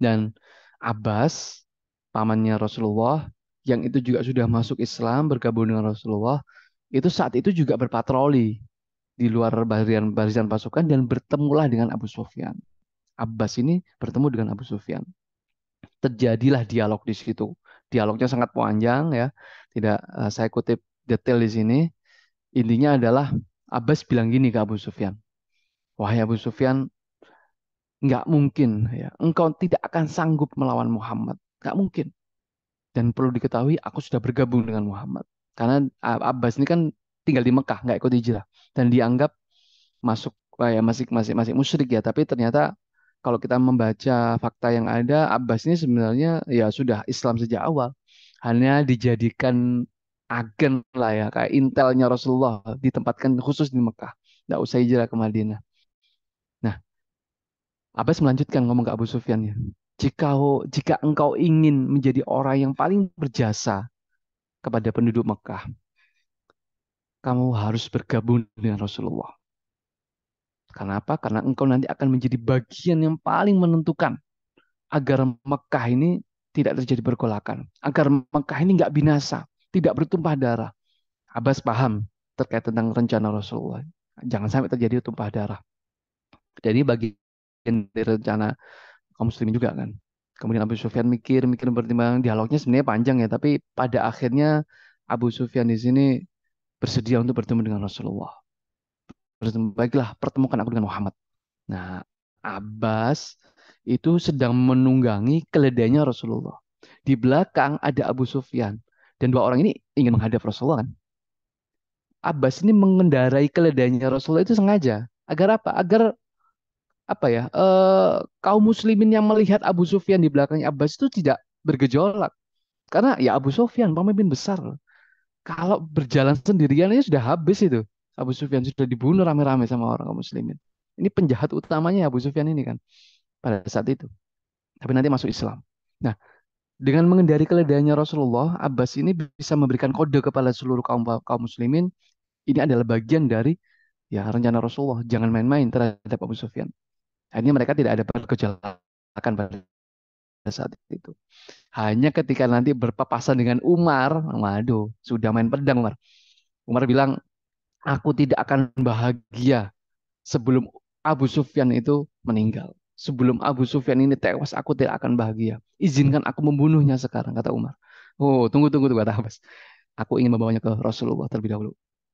Dan Abbas, pamannya Rasulullah, yang itu juga sudah masuk Islam, bergabung dengan Rasulullah, itu saat itu juga berpatroli di luar barisan pasukan dan bertemulah dengan Abu Sufyan. Abbas ini bertemu dengan Abu Sufyan. Terjadilah dialog di situ. Dialognya sangat panjang ya. Tidak saya kutip detail di sini. Intinya adalah Abbas bilang gini ke Abu Sufyan. Wahai Abu Sufyan, nggak mungkin ya. Engkau tidak akan sanggup melawan Muhammad. Nggak mungkin. Dan perlu diketahui aku sudah bergabung dengan Muhammad. Karena Abbas ini kan tinggal di Mekah, nggak ikut hijrah. Dan dianggap masuk ya masih musyrik ya, tapi ternyata kalau kita membaca fakta yang ada, Abbas ini sebenarnya ya sudah Islam sejak awal, hanya dijadikan agen lah ya, kayak intelnya Rasulullah ditempatkan khusus di Mekah, nggak usah hijrah ke Madinah. Nah, Abbas melanjutkan ngomong ke Abu Sufyan ya, jika engkau ingin menjadi orang yang paling berjasa kepada penduduk Mekah, kamu harus bergabung dengan Rasulullah. Kenapa? Karena engkau nanti akan menjadi bagian yang paling menentukan agar Mekah ini tidak terjadi pergolakan, agar Mekah ini nggak binasa, tidak bertumpah darah. Abbas paham terkait tentang rencana Rasulullah. Jangan sampai terjadi tumpah darah. Jadi bagian dari rencana kaum muslimin juga kan. Kemudian Abu Sufyan mikir, mikir bertimbang, dialognya sebenarnya panjang ya, tapi pada akhirnya Abu Sufyan di sini bersedia untuk bertemu dengan Rasulullah. Baiklah, pertemukan aku dengan Muhammad. Nah, Abbas itu sedang menunggangi keledainya Rasulullah. Di belakang ada Abu Sufyan. Dan dua orang ini ingin menghadap Rasulullah kan. Abbas ini mengendarai keledainya Rasulullah itu sengaja. Agar apa? Agar apa ya? Kaum muslimin yang melihat Abu Sufyan di belakangnya Abbas itu tidak bergejolak. Karena ya Abu Sufyan pemimpin besar. Kalau berjalan sendirian ini sudah habis itu. Abu Sufyan sudah dibunuh rame-rame sama orang kaum muslimin. Ini penjahat utamanya Abu Sufyan ini kan pada saat itu. Tapi nanti masuk Islam. Nah, dengan mengendari keledainya Rasulullah, Abbas ini bisa memberikan kode kepada seluruh kaum kaum muslimin. Ini adalah bagian dari ya rencana Rasulullah. Jangan main-main terhadap Abu Sufyan. Akhirnya mereka tidak ada pergejolakan pada saat itu. Hanya ketika nanti berpapasan dengan Umar, waduh, sudah main pedang Umar. Umar bilang, aku tidak akan bahagia sebelum Abu Sufyan itu meninggal. Sebelum Abu Sufyan ini tewas, aku tidak akan bahagia. Izinkan aku membunuhnya sekarang, kata Umar. Oh, tunggu, tunggu, tunggu, kata Abbas. Aku ingin membawanya ke Rasulullah terlebih dahulu.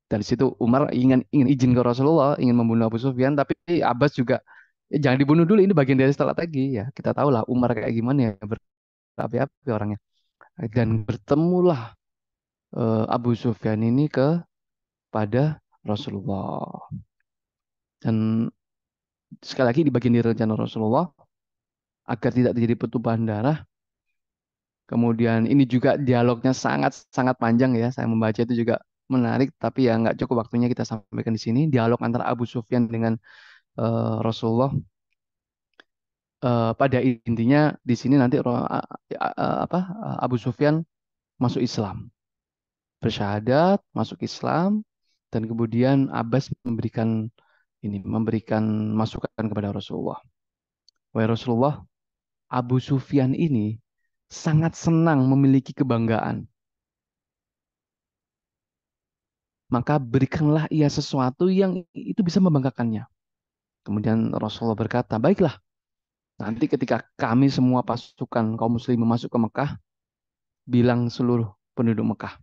Dari situ Umar ingin izin ke Rasulullah, ingin membunuh Abu Sufyan, tapi Abbas juga jangan dibunuh dulu. Ini bagian dari strategi ya. Kita tahu lah Umar kayak gimana ya, berapi-api orangnya. Dan bertemulah Abu Sufyan ini kepada Rasulullah. Dan sekali lagi di bagian dari rencana Rasulullah agar tidak terjadi pertumpahan darah. Kemudian ini juga dialognya sangat-sangat panjang ya. Saya membaca itu juga menarik, tapi ya nggak cukup waktunya kita sampaikan di sini. Dialog antara Abu Sufyan dengan Rasulullah. Pada intinya di sini nanti apa Abu Sufyan masuk Islam, bersyahadat, masuk Islam, dan kemudian Abbas memberikan masukan kepada Rasulullah. Wahai Rasulullah, Abu Sufyan ini sangat senang memiliki kebanggaan. Maka berikanlah ia sesuatu yang itu bisa membanggakannya. Kemudian Rasulullah berkata, baiklah, nanti ketika kami semua pasukan kaum muslimin masuk ke Mekah, bilang seluruh penduduk Mekah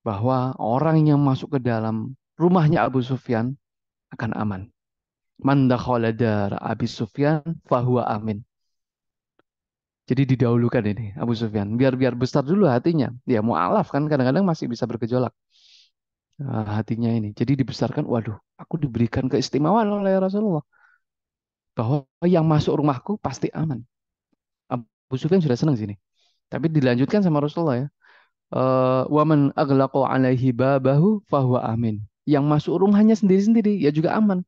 bahwa orang yang masuk ke dalam rumahnya Abu Sufyan akan aman. Man dakhala dar Abi Sufyan fahuwa amin. Jadi didahulukan ini Abu Sufyan. Biar biar besar dulu hatinya. Ya mualaf kan kadang-kadang masih bisa bergejolak hatinya ini. Jadi dibesarkan, waduh, aku diberikan keistimewaan oleh Rasulullah bahwa yang masuk rumahku pasti aman. Abu Sufyan sudah senang sini. Tapi dilanjutkan sama Rasulullah ya. Waman aghlaqo alaihi babahu fahuwa amin. Yang masuk rumahnya sendiri-sendiri ya juga aman.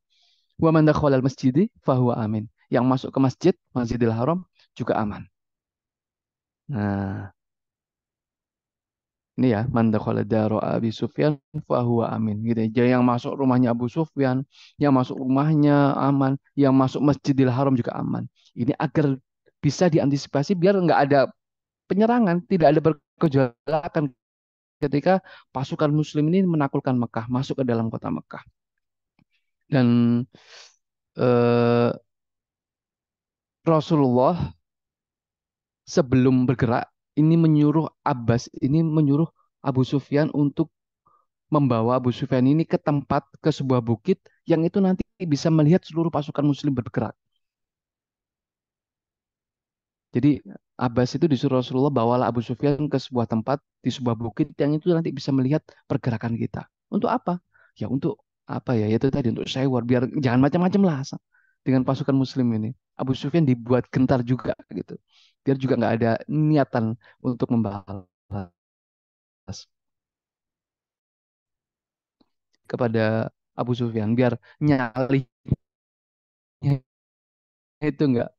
Waman dakhalal masjidi fahuwa amin. Yang masuk ke masjid, Masjidil Haram juga aman. Nah, ini ya, man dakhala daro Abi Sufyan fahuwa amin gitu ya. Jadi yang masuk rumahnya Abu Sufyan, yang masuk rumahnya aman, yang masuk Masjidil Haram juga aman. Ini agar bisa diantisipasi biar nggak ada penyerangan, tidak ada bergejolakan ketika pasukan Muslim ini menaklukkan Mekah, masuk ke dalam kota Mekah. Dan eh, Rasulullah sebelum bergerak ini menyuruh Abu Sufyan untuk membawa Abu Sufyan ini ke tempat ke sebuah bukit yang itu nanti bisa melihat seluruh pasukan Muslim bergerak. Jadi Abbas itu disuruh Rasulullah bawalah Abu Sufyan ke sebuah tempat di sebuah bukit yang itu nanti bisa melihat pergerakan kita. Untuk apa? Ya untuk apa ya? Itu tadi untuk sewar biar jangan macam-macam lah dengan pasukan Muslim ini. Abu Sufyan dibuat gentar juga gitu. Biar juga nggak ada niatan untuk membalas kepada Abu Sufyan biar nyalinya itu nggak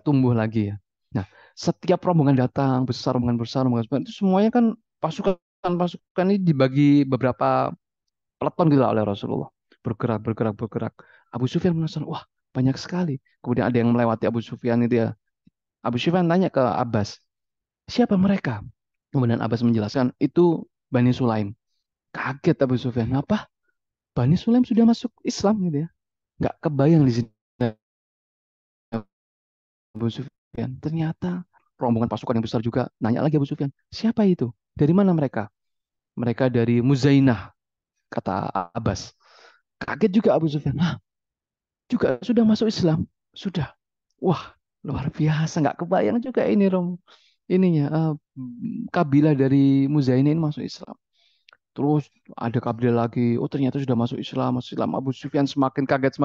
tumbuh lagi ya. Nah, setiap rombongan datang rombongan besar itu semuanya kan pasukan ini dibagi beberapa peleton gitu lah oleh Rasulullah. Bergerak. Abu Sufyan penasaran, wah banyak sekali. Kemudian ada yang melewati Abu Sufyan itu ya. Abu Sufyan tanya ke Abbas, siapa mereka? Kemudian Abbas menjelaskan, itu Bani Sulaim. Kaget Abu Sufyan, apa? Bani Sulaim sudah masuk Islam gitu ya. Nggak kebayang di sini Abu Sufyan. Ternyata rombongan pasukan yang besar juga nanya lagi Abu Sufyan, siapa itu? Dari mana mereka? Mereka dari Muzainah, kata Abbas. Kaget juga Abu Sufyan. Hah, juga sudah masuk Islam? Sudah. Wah, luar biasa. Nggak kebayang juga ini ininya kabilah dari Muzainah ini masuk Islam. Terus ada kabilah lagi, oh ternyata sudah masuk Islam. Abu Sufyan semakin kaget.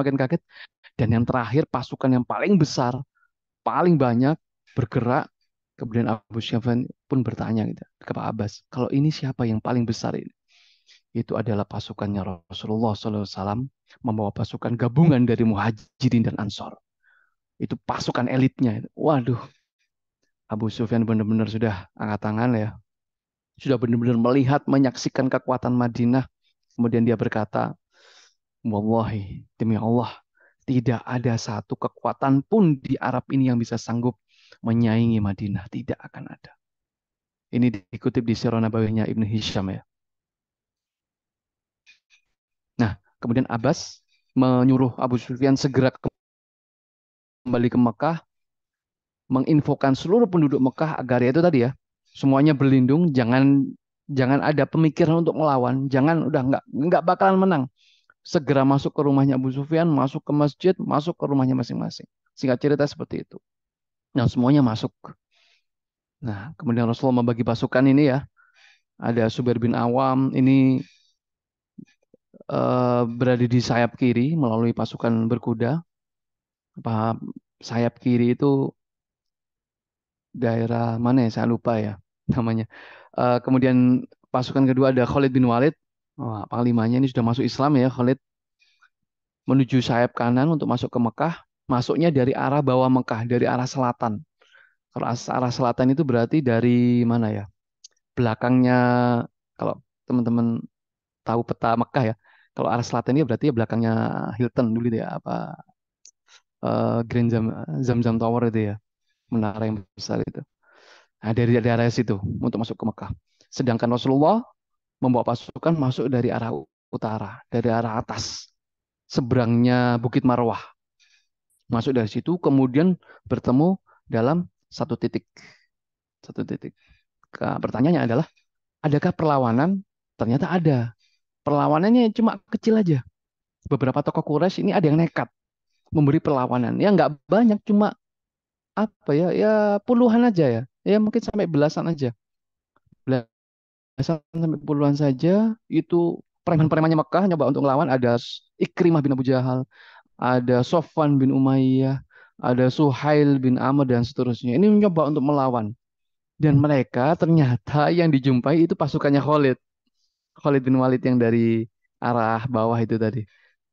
Dan yang terakhir pasukan yang paling besar, paling banyak bergerak. Kemudian Abu Sufyan pun bertanya gitu, ke Pak Abbas, kalau ini siapa yang paling besar ini? Itu adalah pasukannya Rasulullah SAW membawa pasukan gabungan dari Muhajirin dan Ansor. Itu pasukan elitnya. Waduh, Abu Sufyan benar-benar sudah angkat tangan ya. Sudah benar-benar melihat, menyaksikan kekuatan Madinah. Kemudian dia berkata, Wallahi, demi Allah, tidak ada satu kekuatan pun di Arab ini yang bisa sanggup menyaingi Madinah. Tidak akan ada. Ini dikutip di Sirah Nabawiyahnya Ibnu Hisham ya. Nah, kemudian Abbas menyuruh Abu Sufyan segera kembali ke Mekah, menginfokan seluruh penduduk Mekah agar ya itu tadi ya, semuanya berlindung, jangan jangan ada pemikiran untuk melawan, jangan udah nggak bakalan menang. Segera masuk ke rumahnya Abu Sufyan, masuk ke masjid, masuk ke rumahnya masing-masing. Singkat cerita seperti itu. Nah, semuanya masuk. Nah, kemudian Rasulullah membagi pasukan ini ya. Ada Zubair bin Awam ini berada di sayap kiri melalui pasukan berkuda. Apa sayap kiri itu daerah mana ya? Saya lupa ya namanya. Kemudian pasukan kedua ada Khalid bin Walid. Wah, panglimanya ini sudah masuk Islam ya, Khalid menuju sayap kanan untuk masuk ke Mekah. Masuknya dari arah bawah Mekah, dari arah selatan. Kalau arah selatan itu berarti dari mana ya? Belakangnya, kalau teman-teman tahu peta Mekah ya. Kalau arah selatan ini berarti ya belakangnya Hilton dulu itu ya, apa Grand Zamzam Tower itu ya, menara yang besar itu. Nah, dari daerah situ untuk masuk ke Mekah. Sedangkan Rasulullah membawa pasukan masuk dari arah utara, dari arah atas, seberangnya Bukit Marwah. Masuk dari situ, kemudian bertemu dalam satu titik. Satu titik. Pertanyaannya adalah, adakah perlawanan? Ternyata ada. Perlawanannya cuma kecil aja. Beberapa tokoh Quraisy ini ada yang nekat memberi perlawanan. Ya nggak banyak, cuma apa ya, ya puluhan aja ya. Ya mungkin sampai belasan aja. Belasan sampai puluhan saja. Itu preman-premannya Mekah nyoba untuk ngelawan. Ada Ikrimah bin Abu Jahal, ada Sofwan bin Umayyah, ada Suhail bin Amr dan seterusnya. Ini mencoba untuk melawan. Dan mereka ternyata yang dijumpai itu pasukannya Khalid. Khalid bin Walid yang dari arah bawah itu tadi.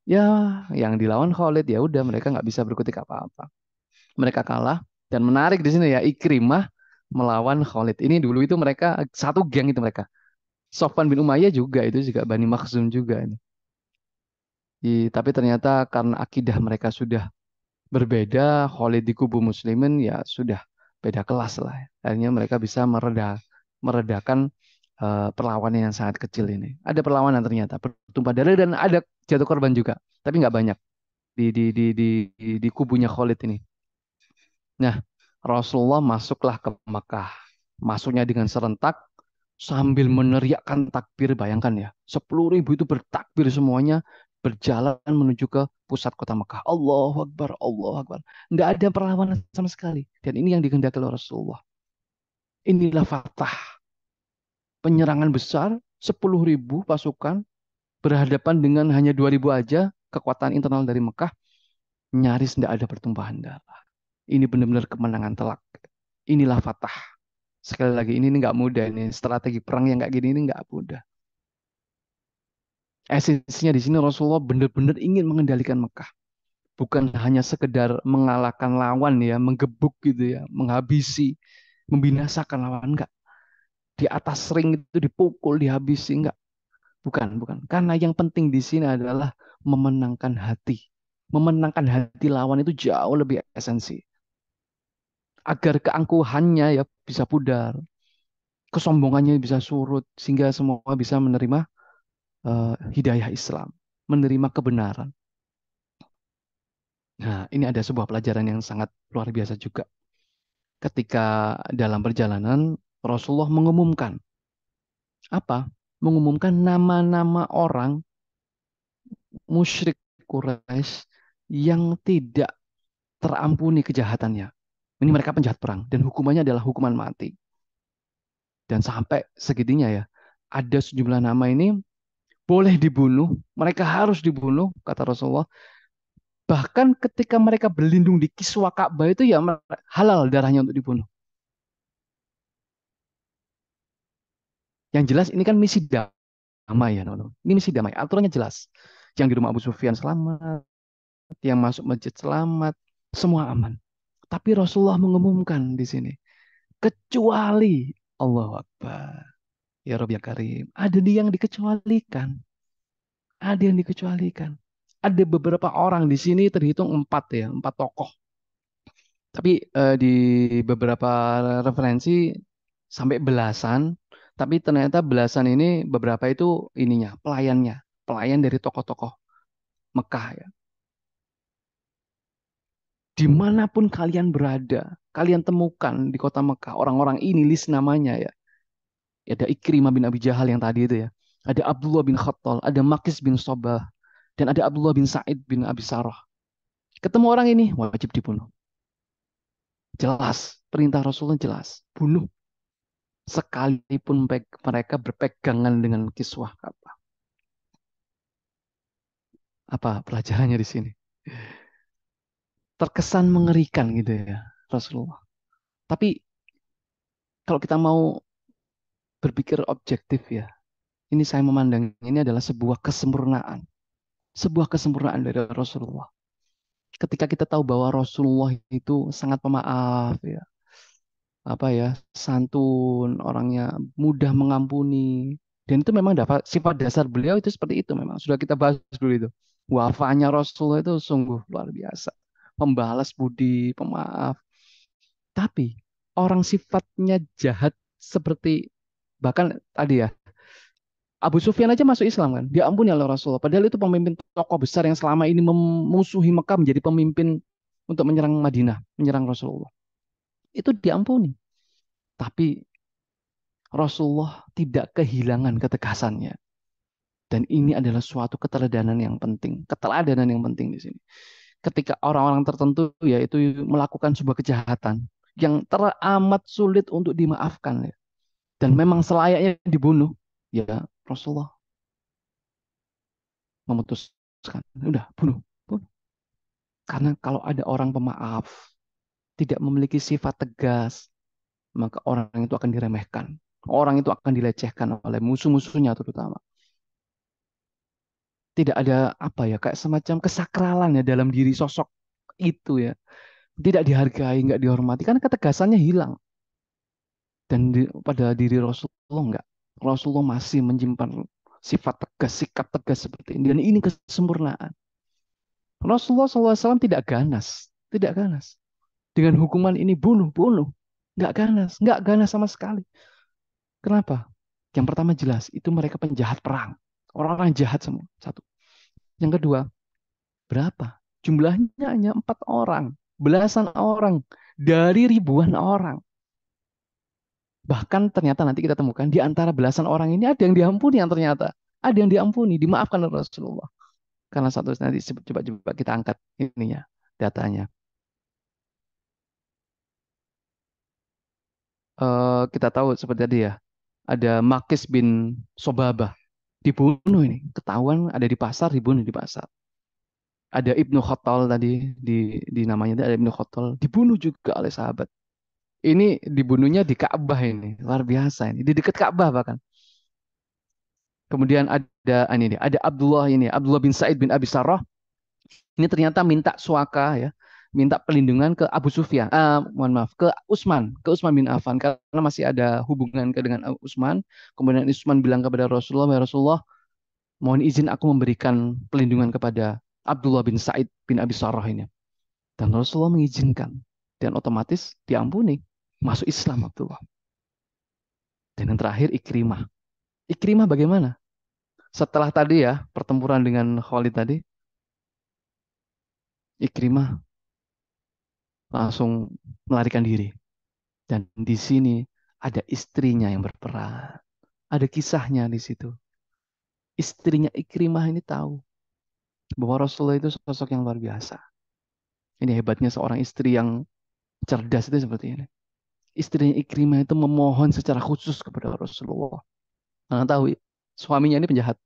Ya, yang dilawan Khalid ya udah mereka nggak bisa berkutik apa-apa. Mereka kalah dan menarik di sini ya Ikrimah melawan Khalid. Ini dulu itu mereka satu geng itu mereka. Sofwan bin Umayyah juga itu juga Bani Makhzum juga ini. Tapi ternyata karena akidah mereka sudah berbeda, Khalid di kubu Muslimin ya sudah beda kelas lah. Akhirnya mereka bisa meredakan perlawanan yang sangat kecil ini. Ada perlawanan ternyata, bertumpah darah dan ada jatuh korban juga, tapi nggak banyak di kubunya Khalid ini. Nah, Rasulullah masuklah ke Mekah. Masuknya dengan serentak sambil meneriakkan takbir. Bayangkan ya, 10.000 itu bertakbir semuanya berjalan menuju ke pusat kota Mekah. Allahu Akbar, Allahu Akbar. Nggak ada perlawanan sama sekali. Dan ini yang dikehendaki oleh Rasulullah. Inilah fatah. Penyerangan besar, 10.000 pasukan berhadapan dengan hanya 2.000 aja kekuatan internal dari Mekah. Nyaris tidak ada pertumpahan darah. Ini benar-benar kemenangan telak. Inilah fatah. Sekali lagi, ini nggak mudah. Ini strategi perang yang nggak gini ini nggak mudah. Esensinya di sini Rasulullah benar-benar ingin mengendalikan Mekah. Bukan hanya sekedar mengalahkan lawan ya, menggebuk gitu ya, menghabisi, membinasakan lawan. Enggak. Di atas ring itu dipukul, dihabisi. Enggak. Bukan, bukan. Karena yang penting di sini adalah memenangkan hati. Memenangkan hati lawan itu jauh lebih esensi. Agar keangkuhannya ya bisa pudar, kesombongannya bisa surut, sehingga semua bisa menerima hidayah Islam, menerima kebenaran. Nah, ini ada sebuah pelajaran yang sangat luar biasa juga. Ketika dalam perjalanan, Rasulullah mengumumkan apa? Mengumumkan nama-nama orang musyrik Quraisy yang tidak terampuni kejahatannya. Ini mereka penjahat perang dan hukumannya adalah hukuman mati. Dan sampai segitunya ya, ada sejumlah nama ini boleh dibunuh, mereka harus dibunuh, kata Rasulullah. Bahkan ketika mereka berlindung di kiswa Ka'bah itu ya halal darahnya untuk dibunuh. Yang jelas ini kan misi damai ya, teman-teman. Ini misi damai, aturannya jelas. Yang di rumah Abu Sufyan selamat, yang masuk masjid selamat, semua aman. Tapi Rasulullah mengumumkan di sini, kecuali Allahu Akbar. Ya Rabbi ya Karim, ada yang dikecualikan. Ada yang dikecualikan. Ada beberapa orang di sini terhitung empat ya, empat tokoh. Tapi di beberapa referensi sampai belasan. Tapi ternyata belasan ini beberapa itu ininya pelayannya, pelayan dari tokoh-tokoh Mekah ya. Dimanapun kalian berada, kalian temukan di kota Mekah orang-orang ini list namanya ya. Ada Ikrimah bin Abi Jahal yang tadi itu ya. Ada Abdullah bin Khattal, ada Makis bin Sobah, dan ada Abdullah bin Sa'id bin Abi Sarah. Ketemu orang ini wajib dibunuh. Jelas. Perintah Rasulullah jelas, bunuh sekalipun mereka berpegangan dengan kiswah Ka'bah. Apa pelajarannya di sini? Terkesan mengerikan gitu ya Rasulullah. Tapi kalau kita mau berpikir objektif ya, ini saya memandang ini adalah sebuah kesempurnaan. Sebuah kesempurnaan dari Rasulullah. Ketika kita tahu bahwa Rasulullah itu sangat pemaaf ya, apa ya, santun, orangnya mudah mengampuni. Dan itu memang dapat sifat dasar beliau itu seperti itu memang. Sudah kita bahas dulu itu. Wafanya Rasulullah itu sungguh luar biasa. Pembalas budi, pemaaf. Tapi orang sifatnya jahat seperti bahkan tadi ya Abu Sufyan aja masuk Islam kan, diampuni oleh Rasulullah. Padahal itu pemimpin tokoh besar yang selama ini memusuhi Mekah menjadi pemimpin untuk menyerang Madinah, menyerang Rasulullah. Itu diampuni. Tapi Rasulullah tidak kehilangan ketegasannya. Dan ini adalah suatu keteladanan yang penting. Keteladanan yang penting di sini. Ketika orang-orang tertentu yaitu melakukan sebuah kejahatan yang teramat sulit untuk dimaafkan ya. Dan memang selayaknya dibunuh, ya Rasulullah memutuskan, udah bunuh, bunuh. Karena kalau ada orang pemaaf, tidak memiliki sifat tegas, maka orang itu akan diremehkan. Orang itu akan dilecehkan oleh musuh-musuhnya terutama. Tidak ada apa ya, kayak semacam kesakralan ya dalam diri sosok itu ya. Tidak dihargai, nggak dihormati, karena ketegasannya hilang. Dan pada diri Rasulullah enggak. Rasulullah masih menyimpan sifat tegas, sikap tegas seperti ini. Dan ini kesempurnaan. Rasulullah SAW tidak ganas. Tidak ganas. Dengan hukuman ini bunuh, bunuh. Nggak ganas sama sekali. Kenapa? Yang pertama jelas, itu mereka penjahat perang. Orang-orang jahat semua. Satu. Yang kedua, berapa? Jumlahnya hanya 4 orang. Belasan orang. Dari ribuan orang. Bahkan ternyata nanti kita temukan di antara belasan orang ini ada yang diampuni yang ternyata. Ada yang diampuni, dimaafkan oleh Rasulullah. Karena satu nanti coba kita angkat ininya, datanya. Kita tahu seperti tadi ya, ada Makis bin Sobabah dibunuh ini, ketahuan ada di pasar, dibunuh di pasar. Ada Ibnu Khattal tadi di namanya ada Ibnu Khattal dibunuh juga oleh sahabat. Ini dibunuhnya di Ka'bah ini, luar biasa ini, di dekat Ka'bah bahkan. Kemudian ada ini ada Abdullah bin Sa'id bin Abi Sarrah. Ini ternyata minta suaka ya, minta pelindungan ke Abu Sufyan. Mohon maaf, ke Utsman bin Affan karena masih ada hubungan dengan Utsman. Kemudian Utsman bilang kepada Rasulullah, "Ya Rasulullah, mohon izin aku memberikan pelindungan kepada Abdullah bin Sa'id bin Abi Sarrah ini." Dan Rasulullah mengizinkan dan otomatis diampuni, masuk Islam Abdullah. Dan yang terakhir Ikrimah. Ikrimah bagaimana? Setelah tadi ya pertempuran dengan Khalid tadi, Ikrimah langsung melarikan diri. Dan di sini ada istrinya yang berperan. Ada kisahnya di situ. Istrinya Ikrimah ini tahu bahwa Rasulullah itu sosok yang luar biasa. Ini hebatnya seorang istri yang cerdas itu seperti ini. Istrinya Ikrimah itu memohon secara khusus kepada Rasulullah. Karena tahu suaminya ini penjahat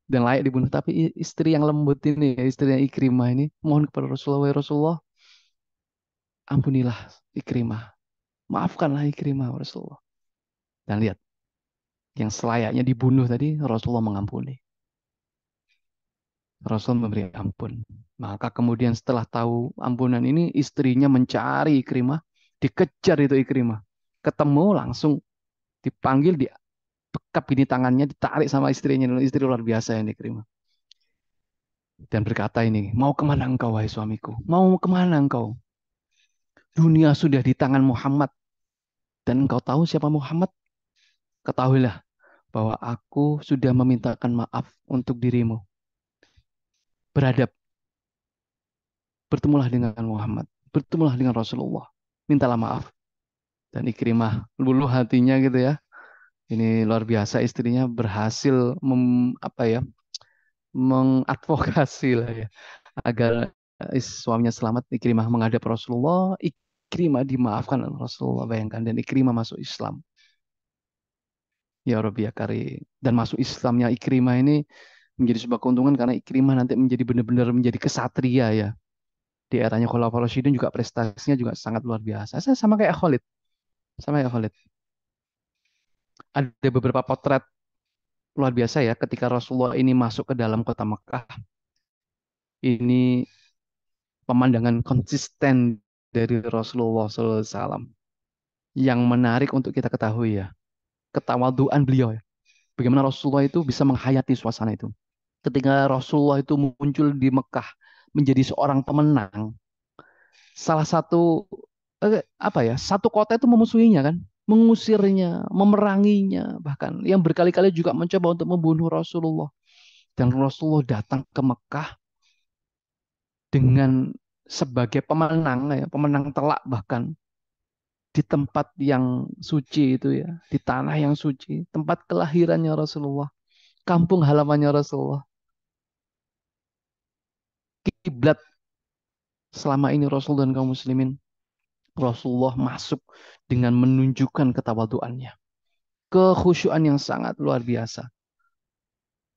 dan layak dibunuh. Tapi istri yang lembut ini, istrinya Ikrimah ini mohon kepada Rasulullah, "Ya Rasulullah, ampunilah Ikrimah. Maafkanlah Ikrimah Rasulullah." Dan lihat, yang selayaknya dibunuh tadi Rasulullah mengampuni. Rasul memberi ampun. Maka kemudian setelah tahu ampunan ini, istrinya mencari Ikrimah, dikejar itu Ikrimah. Ketemu langsung dipanggil, dibekap ini tangannya, ditarik sama istrinya. Istri luar biasa ini Ikrimah. Dan berkata ini, "Mau kemana engkau wahai suamiku? Mau kemana engkau? Dunia sudah di tangan Muhammad. Dan engkau tahu siapa Muhammad? Ketahuilah bahwa aku sudah memintakan maaf untuk dirimu. Beradab, bertemulah dengan Muhammad, bertemulah dengan Rasulullah, mintalah maaf." Dan Ikrimah luluh hatinya gitu ya. Ini luar biasa istrinya berhasil apa ya, mengadvokasi lah ya agar suaminya selamat. Ikrimah menghadap Rasulullah. Ikrimah dimaafkan oleh Rasulullah, bayangkan, dan Ikrimah masuk Islam. Ya Rabbi ya Karim. Dan masuk Islamnya Ikrimah ini menjadi sebuah keuntungan karena Ikrimah nanti menjadi benar-benar menjadi kesatria ya. Di eranya Khulafaur Rasyidin juga prestasinya juga sangat luar biasa. Saya sama kayak Khalid, sama kayak Khalid. Ada beberapa potret luar biasa ya ketika Rasulullah ini masuk ke dalam kota Mekah. Ini pemandangan konsisten dari Rasulullah SAW yang menarik untuk kita ketahui ya. Ketawaduan beliau ya. Bagaimana Rasulullah itu bisa menghayati suasana itu. Ketika Rasulullah itu muncul di Mekah menjadi seorang pemenang, salah satu apa ya, satu kota itu memusuhinya kan, mengusirnya, memeranginya, bahkan yang berkali-kali juga mencoba untuk membunuh Rasulullah. Dan Rasulullah datang ke Mekah dengan sebagai pemenang ya, pemenang telak bahkan di tempat yang suci itu ya, di tanah yang suci, tempat kelahirannya Rasulullah, kampung halamannya Rasulullah, kiblat selama ini Rasul dan kaum muslimin. Rasulullah masuk dengan menunjukkan ketawaduannya, kekhusyuan yang sangat luar biasa.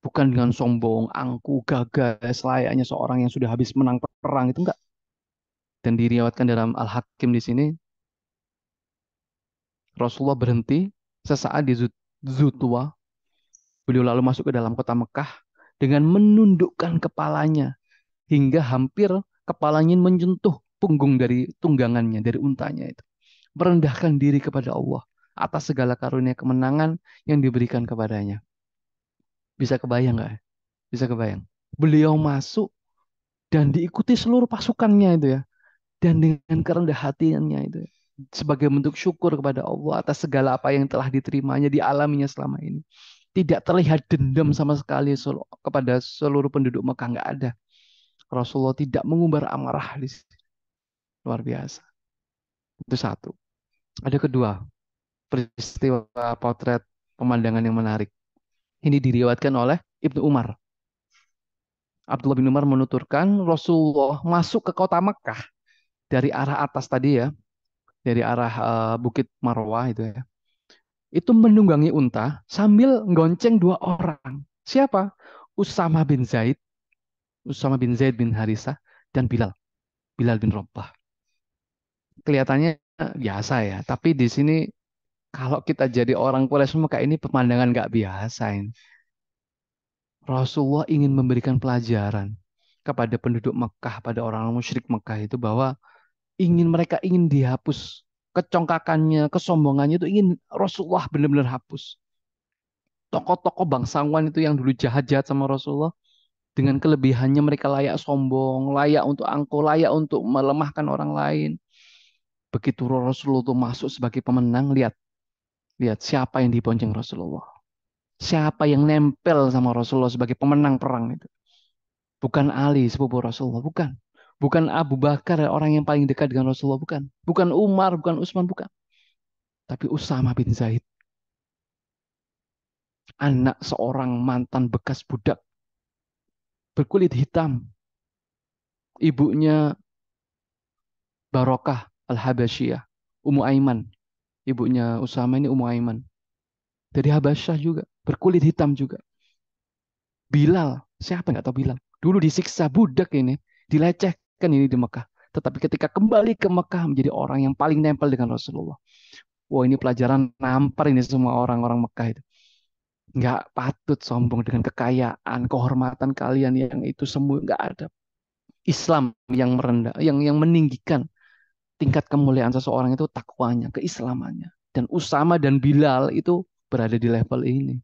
Bukan dengan sombong, angku, gagah, selayaknya seorang yang sudah habis menang perang itu enggak. Dan diriwayatkan dalam Al-Hakim di sini, Rasulullah berhenti sesaat di Zutwa. Beliau lalu masuk ke dalam kota Mekah dengan menundukkan kepalanya hingga hampir kepalanya menyentuh punggung dari tunggangannya, dari untanya itu. Merendahkan diri kepada Allah atas segala karunia kemenangan yang diberikan kepadanya. Bisa kebayang nggak? Bisa kebayang. Beliau masuk dan diikuti seluruh pasukannya itu ya. Dan dengan kerendah hatiannya itu ya. Sebagai bentuk syukur kepada Allah atas segala apa yang telah diterimanya, dialaminya selama ini. Tidak terlihat dendam sama sekali kepada seluruh penduduk Mekah. Nggak ada. Rasulullah tidak mengumbar amarah di sini. Luar biasa. Itu satu. Ada kedua, peristiwa potret pemandangan yang menarik. Ini diriwayatkan oleh Ibnu Umar. Abdullah bin Umar menuturkan Rasulullah masuk ke kota Mekah dari arah atas tadi ya, dari arah Bukit Marwah itu ya. Itu menunggangi unta sambil gonceng dua orang. Siapa? Usama bin Zaid, Usama bin Zaid bin Harisah, dan Bilal, Bilal bin Rabah. Kelihatannya biasa ya, tapi di sini kalau kita jadi orang Quraisy Mekah ini pemandangan nggak biasa ini. Rasulullah ingin memberikan pelajaran kepada penduduk Mekah, pada orang musyrik Mekah itu bahwa mereka ingin dihapus kecongkakannya, kesombongannya itu ingin Rasulullah benar-benar hapus. Tokoh-tokoh bangsawan itu yang dulu jahat-jahat sama Rasulullah, dengan kelebihannya mereka layak sombong, layak untuk angkuh, layak untuk melemahkan orang lain. Begitu Rasulullah itu masuk sebagai pemenang, lihat, lihat siapa yang dibonceng Rasulullah. Siapa yang nempel sama Rasulullah sebagai pemenang perang itu. Bukan Ali, sepupu Rasulullah, bukan. Bukan Abu Bakar, orang yang paling dekat dengan Rasulullah, bukan. Bukan Umar, bukan Utsman, bukan. Tapi Usama bin Zaid, anak seorang mantan bekas budak berkulit hitam. Ibunya Barokah Al-Habasyiyah, Ummu Aiman. Ibunya Usama ini Ummu Aiman. Dari Habasyah juga, berkulit hitam juga. Bilal, siapa yang nggak tahu Bilal? Dulu disiksa budak ini, dilecehkan ini di Mekah. Tetapi ketika kembali ke Mekah menjadi orang yang paling nempel dengan Rasulullah. Wah, ini pelajaran nampar ini semua orang-orang Mekah itu. Nggak patut sombong dengan kekayaan, kehormatan kalian yang itu semua nggak ada. Islam yang merendah, yang meninggikan tingkat kemuliaan seseorang itu takwanya, keislamannya. Dan Usama dan Bilal itu berada di level ini,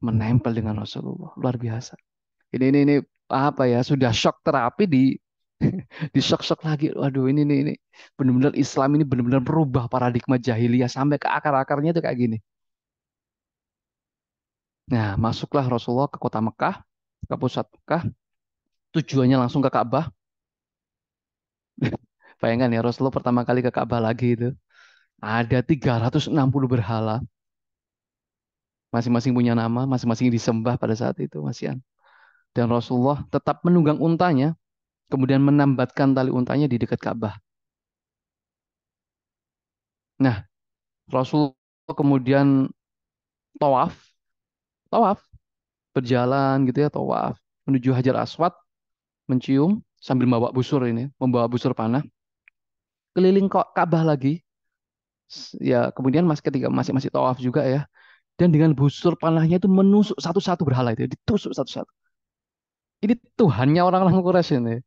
menempel dengan Rasulullah, luar biasa. Ini apa ya? Sudah shock terapi di shock-shock lagi. Waduh, ini benar-benar Islam ini benar-benar merubah paradigma jahiliyah sampai ke akar-akarnya itu kayak gini. Nah, masuklah Rasulullah ke kota Mekah, ke pusat Mekah, tujuannya langsung ke Ka'bah. Bayangkan ya, Rasulullah pertama kali ke Ka'bah lagi itu. Ada 360 berhala, masing-masing punya nama, masing-masing disembah pada saat itu, Masian. Dan Rasulullah tetap menunggang untanya, kemudian menambatkan tali untanya di dekat Ka'bah. Nah, Rasulullah kemudian tawaf, tawaf, berjalan gitu ya, tawaf menuju Hajar Aswad, mencium sambil membawa busur ini, membawa busur panah, keliling kok Ka'bah lagi. Ya, kemudian mas ketika masih masih tawaf juga ya, dan dengan busur panahnya itu menusuk satu-satu berhala itu, ditusuk satu-satu. Ini Tuhannya orang-orang Quraisy ini.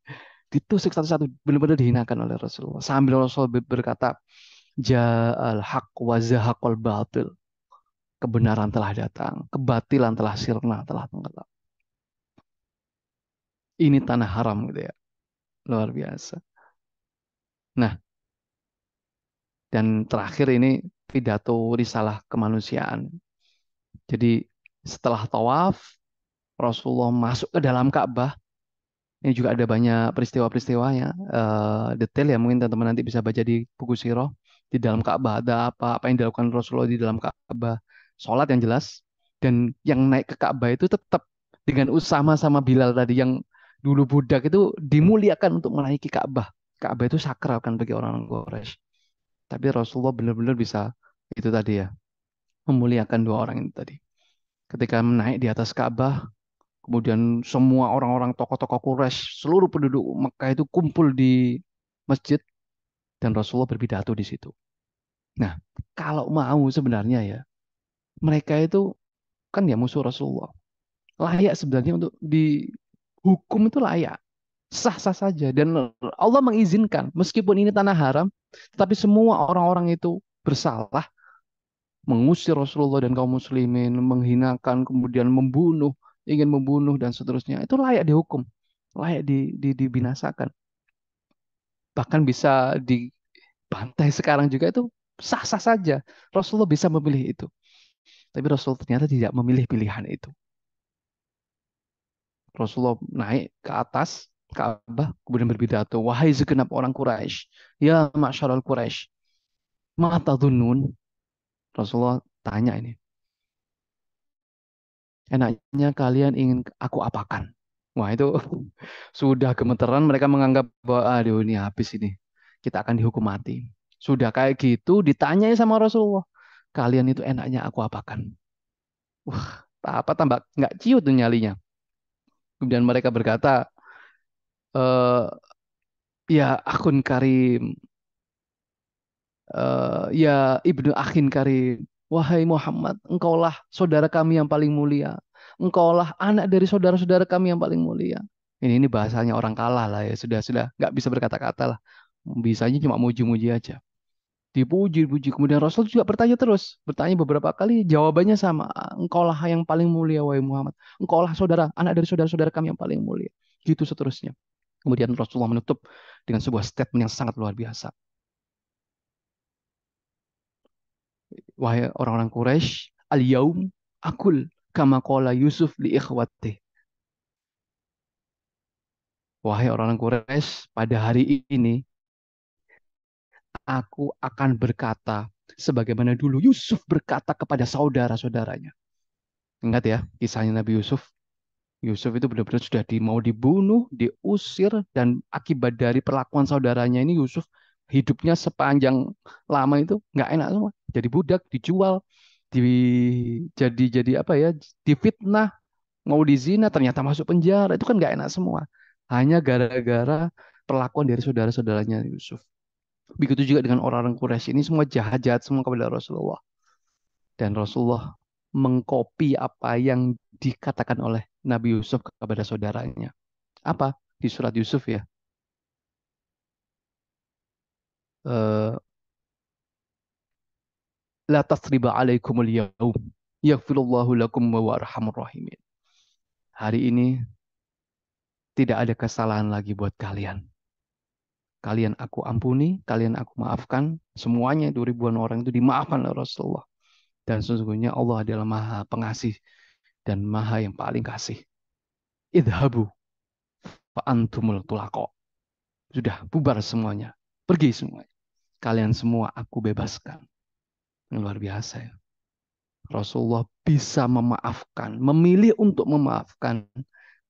Ditusuk satu-satu, benar-benar dihinakan oleh Rasulullah. Sambil Rasul berkata, Ja'al haq wa zahaqal batil. Kebenaran telah datang, kebatilan telah sirna, telah tenggelam. Ini tanah haram gitu ya. Luar biasa. Nah, dan terakhir ini pidato risalah kemanusiaan. Jadi setelah tawaf, Rasulullah masuk ke dalam Ka'bah. Ini juga ada banyak peristiwa-peristiwanya, detail ya mungkin teman-teman nanti bisa baca di buku Sirah. Di dalam Ka'bah ada apa yang dilakukan Rasulullah di dalam Ka'bah. Sholat yang jelas. Dan yang naik ke Ka'bah itu tetap dengan Usama sama Bilal tadi yang dulu budak itu dimuliakan untuk menaiki Ka'bah. Ka'bah itu sakral kan bagi orang Quraisy. Tapi Rasulullah benar-benar bisa itu tadi ya, memuliakan dua orang itu tadi. Ketika naik di atas Ka'bah, kemudian semua orang-orang tokoh-tokoh Quraisy, seluruh penduduk Mekah itu kumpul di masjid dan Rasulullah berpidato di situ. Nah, kalau mau sebenarnya ya, mereka itu kan ya musuh Rasulullah. Layak sebenarnya untuk dihukum itu layak. Sah-sah saja. Dan Allah mengizinkan, meskipun ini tanah haram, tetapi semua orang-orang itu bersalah, mengusir Rasulullah dan kaum muslimin, menghinakan, kemudian membunuh, ingin membunuh dan seterusnya. Itu layak dihukum, layak dibinasakan. Bahkan bisa dibantai sekarang juga itu sah-sah saja. Rasulullah bisa memilih itu. Tapi Rasul ternyata tidak memilih pilihan itu. Rasulullah naik ke atas Ka'bah, kemudian berpidato, wahai segenap orang Quraisy, ya masyarul Quraisy, mata dunun. Rasulullah tanya ini, enaknya kalian ingin aku apakan? Wah itu sudah gemeteran mereka menganggap bahwa aduh ini habis ini. Kita akan dihukum mati. Sudah kayak gitu ditanyai sama Rasulullah. Kalian itu enaknya aku apakan? Wah, apa tambah nggak ciut tuh nyalinya. Kemudian mereka berkata, eh ya akun karim, ya ibnu akhin karim. Wahai Muhammad, engkaulah saudara kami yang paling mulia. Engkaulah anak dari saudara-saudara kami yang paling mulia. Ini bahasanya orang kalah lah ya. Sudah nggak bisa berkata-kata lah. Bisanya cuma muji-muji aja. Dipuji-puji. Kemudian Rasul juga bertanya terus. Bertanya beberapa kali. Jawabannya sama. Engkaulah yang paling mulia, wahai Muhammad. Engkaulah saudara, anak dari saudara-saudara kami yang paling mulia. Gitu seterusnya. Kemudian Rasulullah menutup dengan sebuah statement yang sangat luar biasa. Wahai orang-orang Quraisy, al-yaum akul kama qala Yusuf li ikhwati. Wahai orang-orang Quraisy, pada hari ini aku akan berkata sebagaimana dulu Yusuf berkata kepada saudara-saudaranya. Ingat ya kisahnya Nabi Yusuf. Yusuf itu benar-benar sudah mau dibunuh, diusir, dan akibat dari perlakuan saudaranya ini Yusuf hidupnya sepanjang lama itu nggak enak semua. Jadi budak, dijual, di jadi apa ya, difitnah, mau dizina, ternyata masuk penjara. Itu kan nggak enak semua. Hanya gara-gara perlakuan dari saudara-saudaranya Yusuf. Begitu juga dengan orang-orang Quraisy ini semua jahat-jahat semua kepada Rasulullah. Dan Rasulullah mengkopi apa yang dikatakan oleh Nabi Yusuf kepada saudaranya. Apa? Di surat Yusuf ya. Eh, La tasriba alaikumul yaum. Yaghfirullahu lakum wa arhamur rahimin. Hari ini tidak ada kesalahan lagi buat kalian. Kalian aku ampuni, kalian aku maafkan. Semuanya itu ribuan orang itu dimaafkan oleh Rasulullah. Dan sesungguhnya Allah adalah maha pengasih dan maha yang paling kasih. Idhabu fa antumul tulaqo. Sudah bubar semuanya. Pergi semuanya. Kalian semua aku bebaskan. Yang luar biasa ya. Rasulullah bisa memaafkan, memilih untuk memaafkan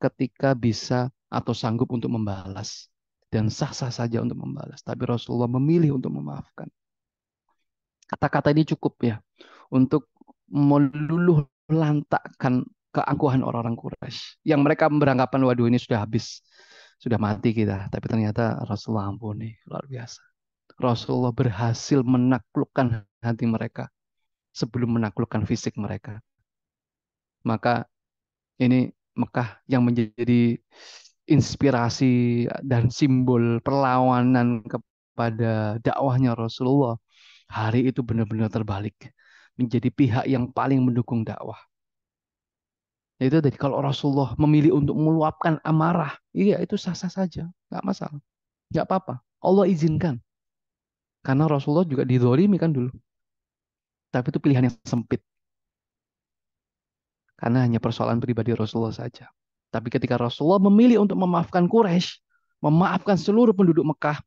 ketika bisa atau sanggup untuk membalas. Dan sah-sah saja untuk membalas. Tapi Rasulullah memilih untuk memaafkan. Kata-kata ini cukup ya untuk meluluh lantakkan keangkuhan orang-orang Quraisy yang mereka beranggapan waduh ini sudah habis, sudah mati kita. Tapi ternyata Rasulullah ampuni, luar biasa. Rasulullah berhasil menaklukkan hati mereka sebelum menaklukkan fisik mereka. Maka ini Mekah yang menjadi inspirasi dan simbol perlawanan kepada dakwahnya Rasulullah. Hari itu benar-benar terbalik. Menjadi pihak yang paling mendukung dakwah. Itu tadi kalau Rasulullah memilih untuk meluapkan amarah, iya itu sah-sah saja, nggak masalah, nggak apa-apa. Allah izinkan. Karena Rasulullah juga dizolimi kan dulu. Tapi itu pilihan yang sempit. Karena hanya persoalan pribadi Rasulullah saja. Tapi ketika Rasulullah memilih untuk memaafkan Quraisy, memaafkan seluruh penduduk Mekah,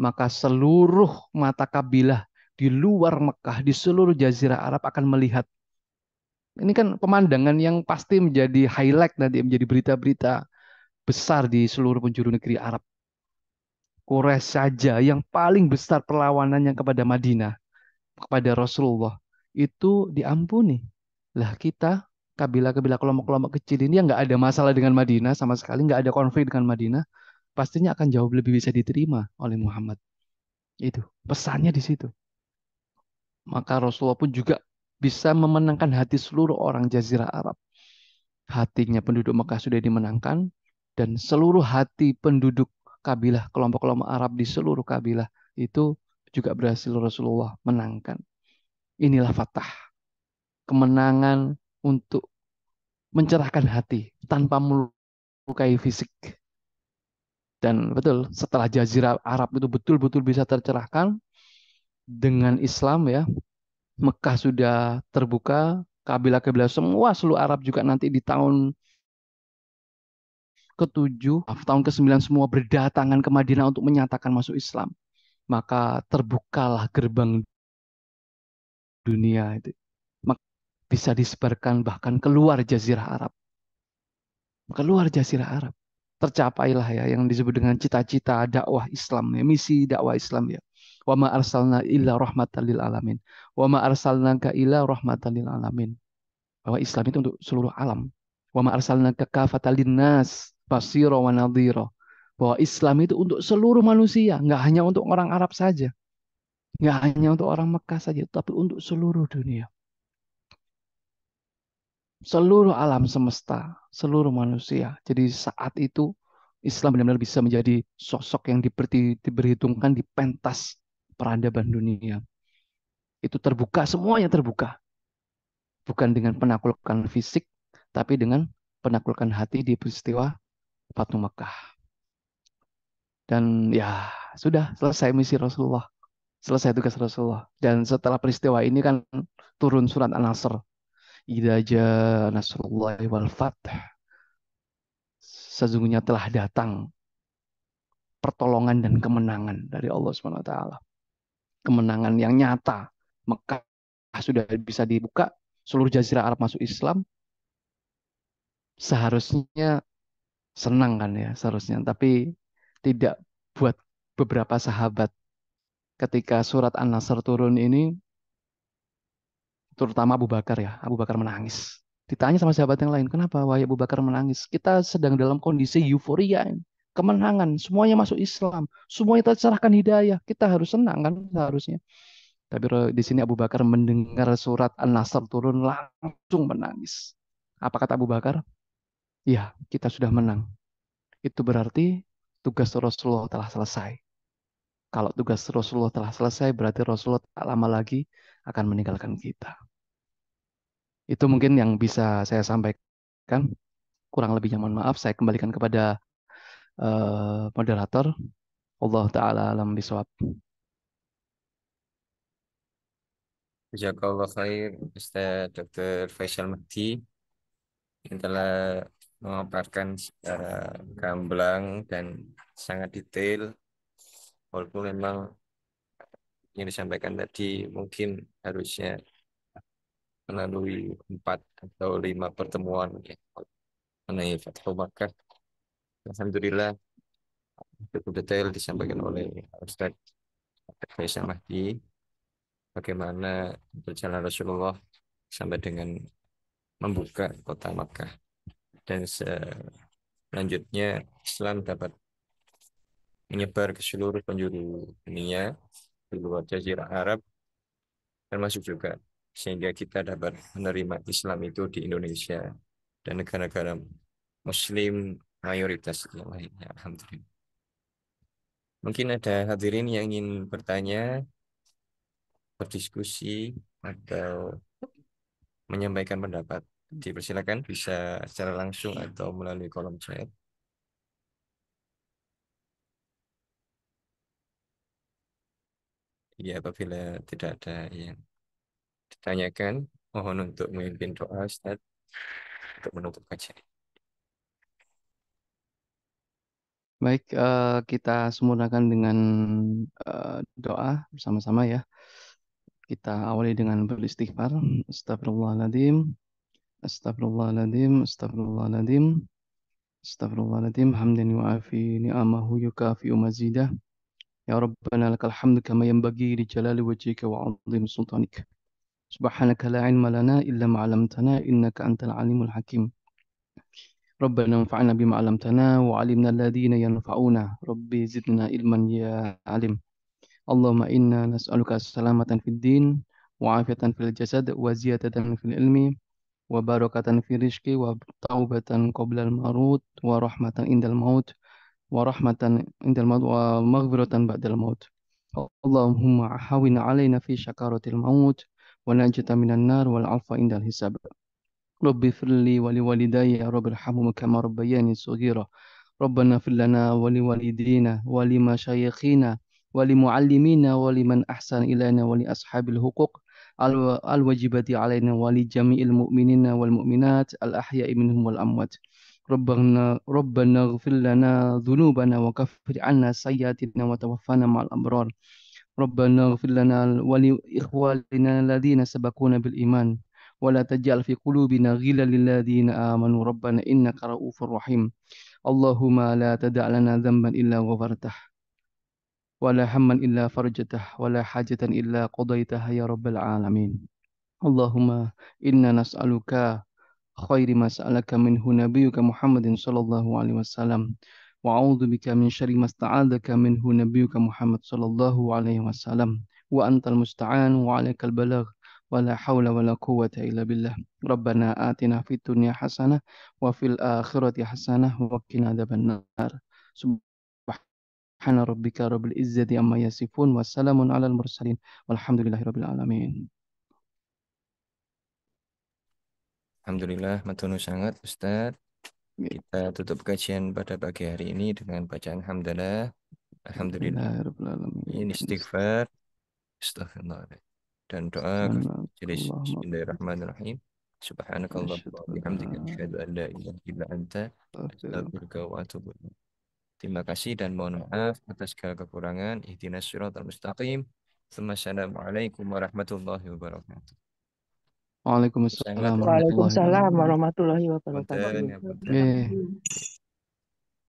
maka seluruh mata kabilah di luar Mekah, di seluruh jazirah Arab akan melihat. Ini kan pemandangan yang pasti menjadi highlight nanti, menjadi berita-berita besar di seluruh penjuru negeri Arab. Quraisy saja yang paling besar perlawanannya kepada Madinah, kepada Rasulullah, itu diampuni. Lah kita, kabilah-kabilah kelompok-kelompok kecil ini yang nggak ada masalah dengan Madinah sama sekali, nggak ada konflik dengan Madinah, pastinya akan jauh lebih bisa diterima oleh Muhammad. Itu pesannya di situ. Maka Rasulullah pun juga bisa memenangkan hati seluruh orang Jazirah Arab. Hatinya penduduk Mekah sudah dimenangkan dan seluruh hati penduduk kabilah kelompok-kelompok Arab di seluruh kabilah itu juga berhasil Rasulullah menangkan. Inilah fatah, kemenangan untuk mencerahkan hati tanpa melukai fisik. Dan betul, setelah Jazirah Arab itu betul-betul bisa tercerahkan dengan Islam ya, Mekah sudah terbuka, kabilah-kabilah semua seluruh Arab juga nanti di tahun ke-7, tahun ke-9 semua berdatangan ke Madinah untuk menyatakan masuk Islam. Maka terbukalah gerbang dunia itu. Maka bisa disebarkan bahkan keluar Jazirah Arab. Keluar Jazirah Arab. Tercapailah ya yang disebut dengan cita-cita dakwah Islam ya, misi dakwah Islam ya. Wa ma arsalna illa rahmatan lil alamin. Wa ma arsalnaka illa rahmatan lil alamin. Bahwa Islam itu untuk seluruh alam. Wa ma arsalnaka kafatan linnas basyira wa nadhira. Bahwa Islam itu untuk seluruh manusia, nggak hanya untuk orang Arab saja, nggak hanya untuk orang Mekah saja, tapi untuk seluruh dunia, seluruh alam semesta, seluruh manusia. Jadi saat itu Islam benar-benar bisa menjadi sosok yang diperhitungkan di pentas peradaban dunia. Itu terbuka, semuanya terbuka. Bukan dengan penaklukan fisik, tapi dengan penaklukan hati di peristiwa Fatu Mekah. Dan ya sudah selesai misi Rasulullah, selesai tugas Rasulullah. Dan setelah peristiwa ini kan turun surat An-Nasr. Idza jaa nasrullahi wal fath. Sesungguhnya telah datang pertolongan dan kemenangan dari Allah Subhanahu wa taala. Kemenangan yang nyata. Mekah sudah bisa dibuka, seluruh jazirah Arab masuk Islam. Seharusnya senang kan ya, seharusnya. Tapi tidak buat beberapa sahabat ketika surat An-Nasr turun ini, terutama Abu Bakar ya, Abu Bakar menangis. Ditanya sama sahabat yang lain, kenapa wahai Abu Bakar menangis? Kita sedang dalam kondisi euforia, kemenangan, semuanya masuk Islam, semuanya tercerahkan hidayah. Kita harus senang kan seharusnya. Tapi di sini Abu Bakar mendengar surat An-Nasr turun langsung menangis. Apa kata Abu Bakar? Ya, kita sudah menang. Itu berarti tugas Rasulullah telah selesai. Kalau tugas Rasulullah telah selesai, berarti Rasulullah tak lama lagi akan meninggalkan kita. Itu mungkin yang bisa saya sampaikan. Kurang lebihnya mohon maaf. Saya kembalikan kepada moderator. Allah Ta'ala alam bisawab. Jazakallah khair Ustaz Dr. Faisal Mahdi yang telah memaparkan secara gamblang dan sangat detail, walaupun memang yang disampaikan tadi mungkin harusnya melalui 4 atau 5 pertemuan ya, mengenai Fathu Makkah. Alhamdulillah cukup detail disampaikan oleh Ustaz Faisal Mahdi. bagaimana perjalanan Rasulullah sampai dengan membuka kota Makkah dan selanjutnya Islam dapat menyebar ke seluruh penjuru dunia di luar Jazirah Arab termasuk juga sehingga kita dapat menerima Islam itu di Indonesia dan negara-negara Muslim mayoritas yang lainnya. Alhamdulillah. Mungkin ada hadirin yang ingin bertanya, berdiskusi, atau menyampaikan pendapat. Dipersilakan bisa secara langsung atau melalui kolom chat. Ya, apabila tidak ada yang ditanyakan, mohon untuk memimpin doa Ustaz untuk menutup kajian. Baik, kita sempurnakan dengan doa bersama-sama ya. Kita awali dengan beristighfar. Astagfirullahaladzim, astagfirullahaladzim, astagfirullahaladzim, astagfirullahaladzim. Hamdan yu'afi ni'amahu yukafi mazidah. Ya Rabbana lakal hamdu kama yanbaghi li jalali wajhika wa 'azimi sultanik. Subhanaka la ilma lana illa ma 'allamtana innaka antal alimul hakim. ربنا انفعنا بما علمتنا وعلمنا الذين ينفعونا ربي زدنا علما يا عليم اللهم إنا نسألك سلامة في الدين وعافية في الجسد وزيادة في العلم وبركة في الرزق وتوبة قبل الموت ورحمة عند الموت ورحمة عند الموت ومغفرة بعد الموت اللهم حاول علينا في شكارة الموت ونجة من النار والعفو عند الحساب رب اغفر لي ولوالدي يا رب ارحمهم كما ربياني صغيرا ربنا اغفر لنا ولوالدينا ولمشايخنا ولمعلمينا ولمن أحسن إلينا ولأصحاب الحقوق الواجبة علينا ولجميع المؤمنين والمؤمنات الأحياء منهم والأموات ربنا اغفر لنا ذنوبنا وكفر عنا سيئاتنا وتوفنا مع الأبرار ربنا اغفر لنا ولإخواننا الذين سبقونا بالإيمان ولا تجعل في قلوبنا غلا للذين آمنوا ربنا إنك رؤوف رحيم اللهم لا تدع لنا ذنبا إلا غفرته ولا هما إلا فرجته ولا حاجة إلا قضيتها يا رب العالمين اللهم إنا نسألك خير ما سألك منه نبيك محمد صلى الله عليه وسلم وأعوذ بك من شر ما استعاذك منه نبيك محمد صلى الله عليه وسلم وأنت المستعان وعليك البلاغ ولا حول ولا قوة إلا بالله ربنا آتنا في الدنيا حسنة وفي الآخرة حسنة وقنا عذاب النار سبحان ربك رب العزة عما يصفون وسلام على المرسلين والحمد لله رب العالمين. Alhamdulillah, matur sangat Ustaz. Kita tutup kajian pada pagi hari ini dengan bacaan hamdalah. Alhamdulillah. Alhamdulillah Rabbil Ini Alamin. istighfar, astagfirullah. Dan doa jadi Subhanallahumma Bismillahirrahmanirrahim. Subhanakallah asyhadu wa an la bihamdika asyhadu an la ilaha illa anta ilaha astaghfiruka wa atubu ilaik. Terima kasih dan mohon maaf atas segala kekurangan. Ihdinas siratal mustaqim. Assalamualaikum warahmatullahi wabarakatuh. Waalaikumsalam Sangat warahmatullahi Waalaikumsalam wabarakatuh. warahmatullahi wabarakatuh. konten ya konten. Oke.